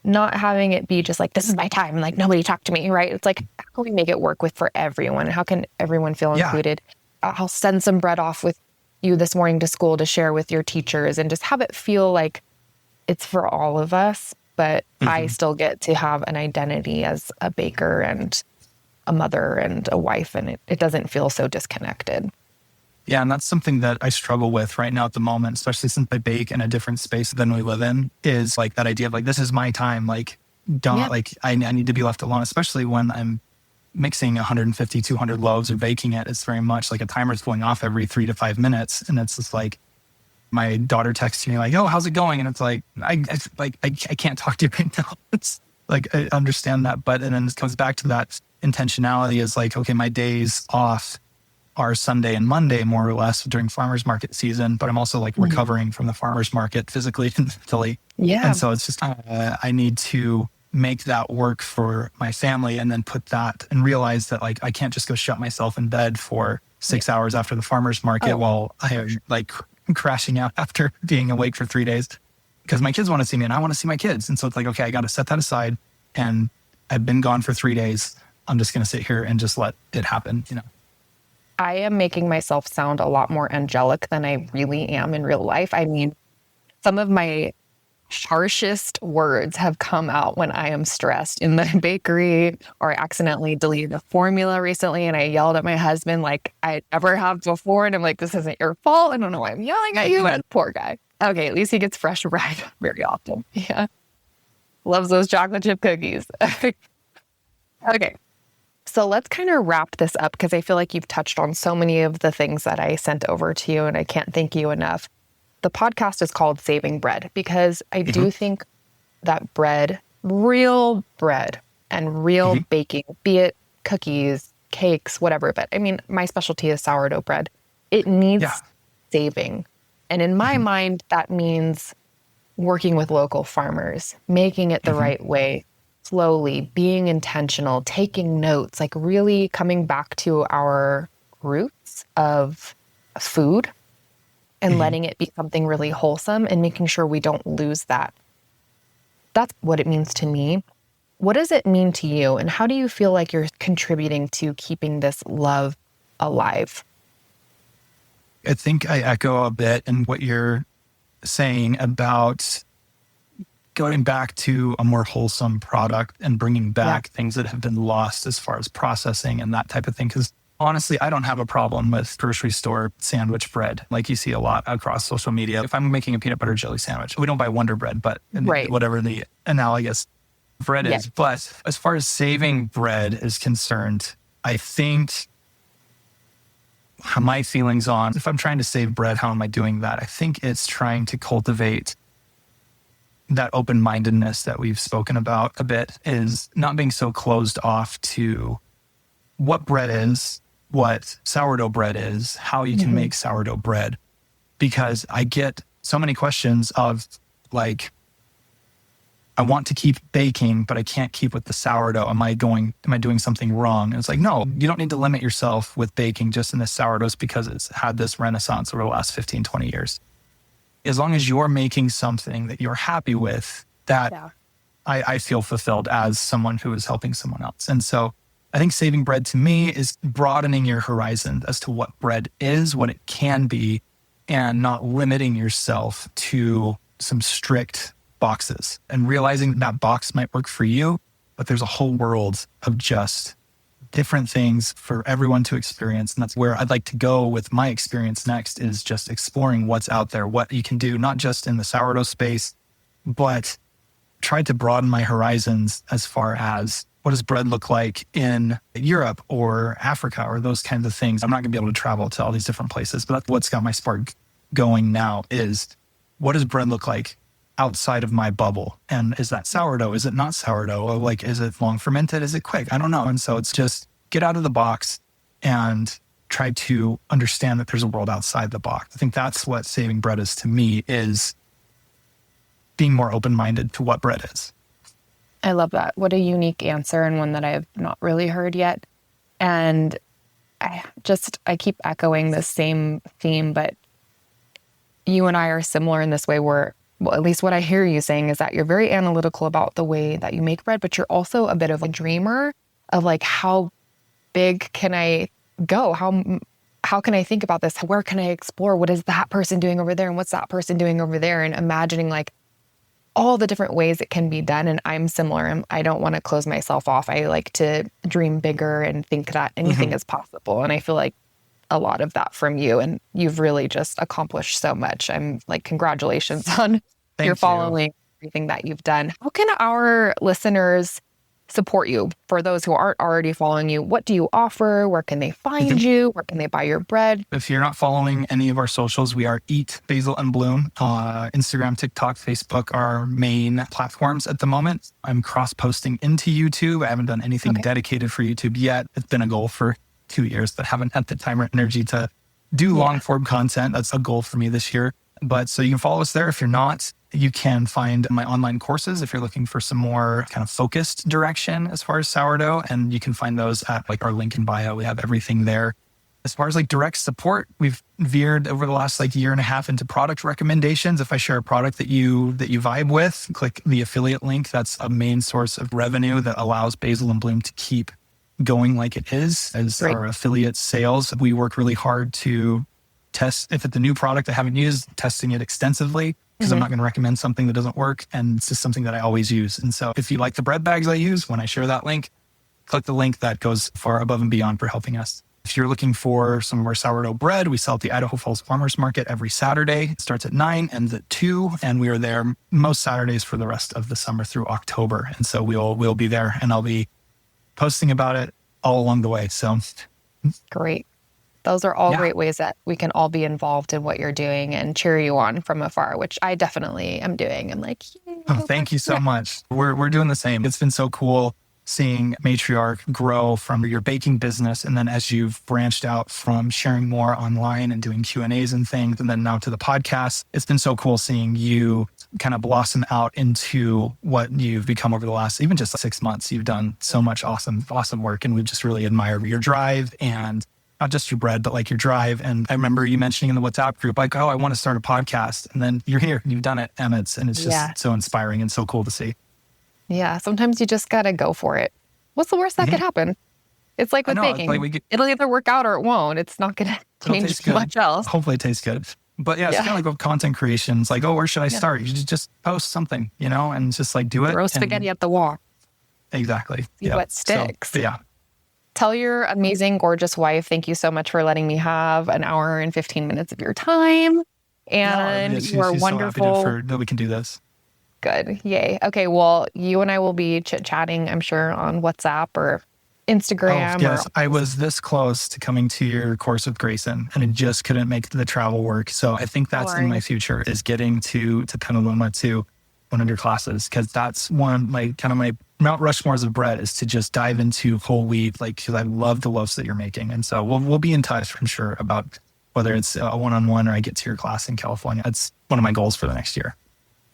[SPEAKER 1] not having it be just like, this is my time, like nobody talk to me, right? It's like, how can we make it work for everyone? How can everyone feel included? I'll send some bread off with you this morning to school to share with your teachers, and just have it feel like it's for all of us, but I still get to have an identity as a baker and a mother and a wife, and it doesn't feel so disconnected.
[SPEAKER 2] Yeah, and that's something that I struggle with right now at the moment, especially since I bake in a different space than we live in, is like that idea of like, this is my time. Like, don't like, I need to be left alone, especially when I'm mixing 150, 200 loaves or baking it. It's very much like a timer's going off every 3 to 5 minutes. And it's just like, my daughter texts me like, oh, how's it going? And it's like, I can't talk to you right now. It's like, I understand that. But, and then it comes back to that intentionality is like, okay, my days off are Sunday and Monday, more or less, during farmers market season, but I'm also like recovering from the farmers market physically and mentally. Yeah. And so it's just, I need to make that work for my family, and then put that and realize that like, I can't just go shut myself in bed for 6 hours after the farmers market while I am like crashing out after being awake for 3 days, because my kids want to see me and I want to see my kids. And so it's like, okay, I got to set that aside, and I've been gone for 3 days. I'm just going to sit here and just let it happen, you know?
[SPEAKER 1] I am making myself sound a lot more angelic than I really am in real life. I mean, some of my harshest words have come out when I am stressed in the bakery, or I accidentally deleted a formula recently and I yelled at my husband like I never have before. And I'm like, this isn't your fault. I don't know why I'm yelling at you. And poor guy. Okay, at least he gets fresh bread very often. Yeah. Loves those chocolate chip cookies. Okay. So let's kind of wrap this up, because I feel like you've touched on so many of the things that I sent over to you, and I can't thank you enough. The podcast is called Saving Bread, because I do think that bread, real bread and real baking, be it cookies, cakes, whatever, but I mean, my specialty is sourdough bread. It needs saving. And in my mind, that means working with local farmers, making it the right way, slowly, being intentional, taking notes, like really coming back to our roots of food and letting it be something really wholesome and making sure we don't lose that. That's what it means to me. What does it mean to you? And how do you feel like you're contributing to keeping this love alive?
[SPEAKER 2] I think I echo a bit in what you're saying about going back to a more wholesome product and bringing back things that have been lost as far as processing and that type of thing. Because honestly, I don't have a problem with grocery store sandwich bread like you see a lot across social media. If I'm making a peanut butter jelly sandwich, we don't buy Wonder Bread, but whatever the analogous bread is. But as far as saving bread is concerned, I think my feelings on if I'm trying to save bread, how am I doing that? I think it's trying to cultivate that open-mindedness that we've spoken about a bit, is not being so closed off to what bread is, what sourdough bread is, how you can make sourdough bread. Because I get so many questions of like, I want to keep baking, but I can't keep with the sourdough. Am I doing something wrong? And it's like, no, you don't need to limit yourself with baking just in the sourdoughs because it's had this renaissance over the last 15, 20 years. As long as you're making something that you're happy with, that I feel fulfilled as someone who is helping someone else. And so I think saving bread to me is broadening your horizon as to what bread is, what it can be, and not limiting yourself to some strict boxes and realizing that box might work for you, but there's a whole world of just different things for everyone to experience. And that's where I'd like to go with my experience next, is just exploring what's out there, what you can do, not just in the sourdough space, but try to broaden my horizons as far as what does bread look like in Europe or Africa or those kinds of things. I'm not going to be able to travel to all these different places, but that's what's got my spark going now, is what does bread look like outside of my bubble? And is that sourdough? Is it not sourdough? Or like, is it long fermented? Is it quick? I don't know. And so it's just get out of the box and try to understand that there's a world outside the box. I think that's what saving bread is to me, is being more open-minded to what bread is.
[SPEAKER 1] I love that. What a unique answer, and one that I have not really heard yet. And I keep echoing the same theme, but you and I are similar in this way where, well, at least what I hear you saying is that you're very analytical about the way that you make bread, but you're also a bit of a dreamer of like, how big can I go? How can I think about this? Where can I explore? What is that person doing over there? And what's that person doing over there? And imagining like all the different ways it can be done. And I'm similar. I don't want to close myself off. I like to dream bigger and think that anything is possible. And I feel like a lot of that from you, and you've really just accomplished so much. I'm like, congratulations on your following, everything that you've done. How can our listeners support you? For those who aren't already following you, what do you offer? Where can they find you? Where can they buy your bread?
[SPEAKER 2] If you're not following any of our socials, we are Eat Basil and Bloom. Instagram, TikTok, Facebook are our main platforms at the moment. I'm cross-posting into YouTube. I haven't done anything dedicated for YouTube yet. It's been a goal for 2 years, but haven't had the time or energy to do long form content. That's a goal for me this year. But so you can follow us there. If you're not, you can find my online courses if you're looking for some more kind of focused direction as far as sourdough. And you can find those at like our link in bio. We have everything there. As far as like direct support, we've veered over the last like year and a half into product recommendations. If I share a product that you vibe with, click the affiliate link. That's a main source of revenue that allows Basil and Bloom to keep going like it is as our affiliate sales. We work really hard to test if it's a new product I haven't used, testing it extensively, because I'm not going to recommend something that doesn't work. And it's just something that I always use. And so if you like the bread bags I use, when I share that link, click the link. That goes far above and beyond for helping us. If you're looking for some of our sourdough bread, we sell at the Idaho Falls Farmers Market every Saturday. It starts at 9, ends at 2, and we are there most Saturdays for the rest of the summer through October. And so we'll be there, and I'll be posting about it all along the way. So
[SPEAKER 1] great. Those are all great ways that we can all be involved in what you're doing and cheer you on from afar, which I definitely am doing. I'm like,
[SPEAKER 2] thank you so much. We're doing the same. It's been so cool seeing Matriarch grow from your baking business. And then as you've branched out from sharing more online and doing Q&As and things, and then now to the podcast, it's been so cool seeing you kind of blossom out into what you've become over the last, even just 6 months. You've done so much awesome work. And we've just really admired your drive and not just your bread, but like your drive. And I remember you mentioning in the WhatsApp group, like, oh, I want to start a podcast. And then you're here, you've done it. And it's just so inspiring and so cool to see.
[SPEAKER 1] Yeah. Sometimes you just got to go for it. What's the worst that could happen? It's like with baking. Like it'll either work out or it won't. It's not going to change much else.
[SPEAKER 2] Hopefully it tastes good. But it's kind of like with content creation. It's like, oh, where should I start? You should just post something, and just like do it.
[SPEAKER 1] Throw spaghetti at the wall.
[SPEAKER 2] Exactly.
[SPEAKER 1] See what sticks.
[SPEAKER 2] So, yeah.
[SPEAKER 1] Tell your amazing, gorgeous wife, thank you so much for letting me have an hour and 15 minutes of your time. And you are wonderful.
[SPEAKER 2] So happy that we can do this.
[SPEAKER 1] Good. Yay. Okay. Well, you and I will be chit-chatting, I'm sure, on WhatsApp or Instagram.
[SPEAKER 2] Oh, yes. I was this close to coming to your course with Grayson, and I just couldn't make the travel work. So I think that's in my future, is getting to Petaluma to one of your classes, because that's one my Mount Rushmores of bread, is to just dive into whole wheat, because I love the loaves that you're making. And so we'll be in touch, I'm sure, about whether it's a one-on-one or I get to your class in California. That's one of my goals for the next year.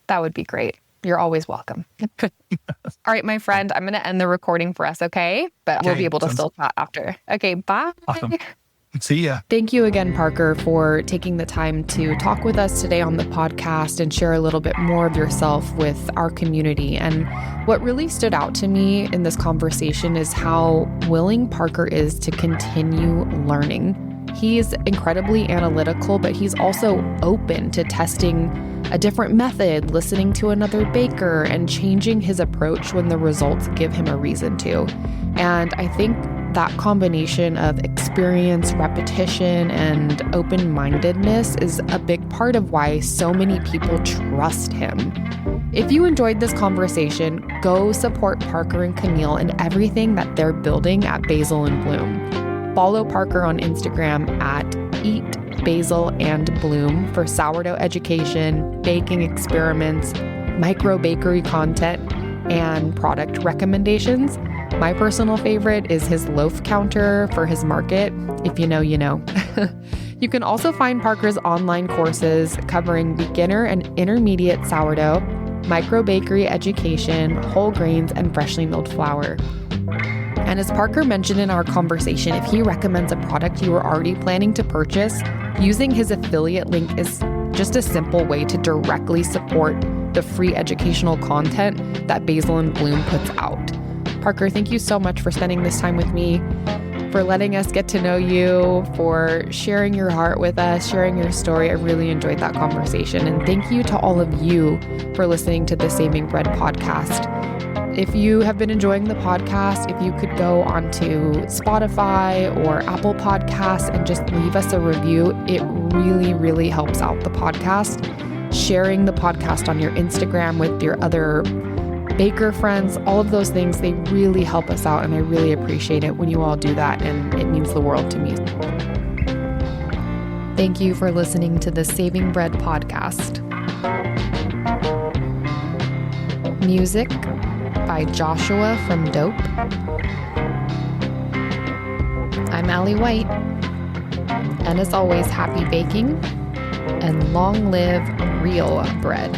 [SPEAKER 1] That would be great. You're always welcome. All right, my friend, I'm going to end the recording for us, okay? But we'll be able to still chat after. Okay, bye.
[SPEAKER 2] Awesome. See ya.
[SPEAKER 1] Thank you again, Parker, for taking the time to talk with us today on the podcast and share a little bit more of yourself with our community. And what really stood out to me in this conversation is how willing Parker is to continue learning. He's incredibly analytical, but he's also open to testing a different method, listening to another baker, and changing his approach when the results give him a reason to. And I think that combination of experience, repetition, and open-mindedness is a big part of why so many people trust him. If you enjoyed this conversation, go support Parker and Camille and everything that they're building at Basil and Bloom. Follow Parker on Instagram at eatbasilandbloom for sourdough education, baking experiments, microbakery content, and product recommendations. My personal favorite is his loaf counter for his market. If you know, you know. You can also find Parker's online courses covering beginner and intermediate sourdough, microbakery education, whole grains, and freshly milled flour. And as Parker mentioned in our conversation, if he recommends a product you are already planning to purchase, using his affiliate link is just a simple way to directly support the free educational content that Basil and Bloom puts out. Parker, thank you so much for spending this time with me, for letting us get to know you, for sharing your heart with us, sharing your story. I really enjoyed that conversation. And thank you to all of you for listening to the Saving Bread podcast. If you have been enjoying the podcast, if you could go onto Spotify or Apple Podcasts and just leave us a review, it really, really helps out the podcast. Sharing the podcast on your Instagram with your other baker friends, all of those things, they really help us out, and I really appreciate it when you all do that, and it means the world to me. Thank you for listening to the Saving Bread podcast. Music by Joshua from Dope. I'm Allie White, and as always, happy baking and long live real bread.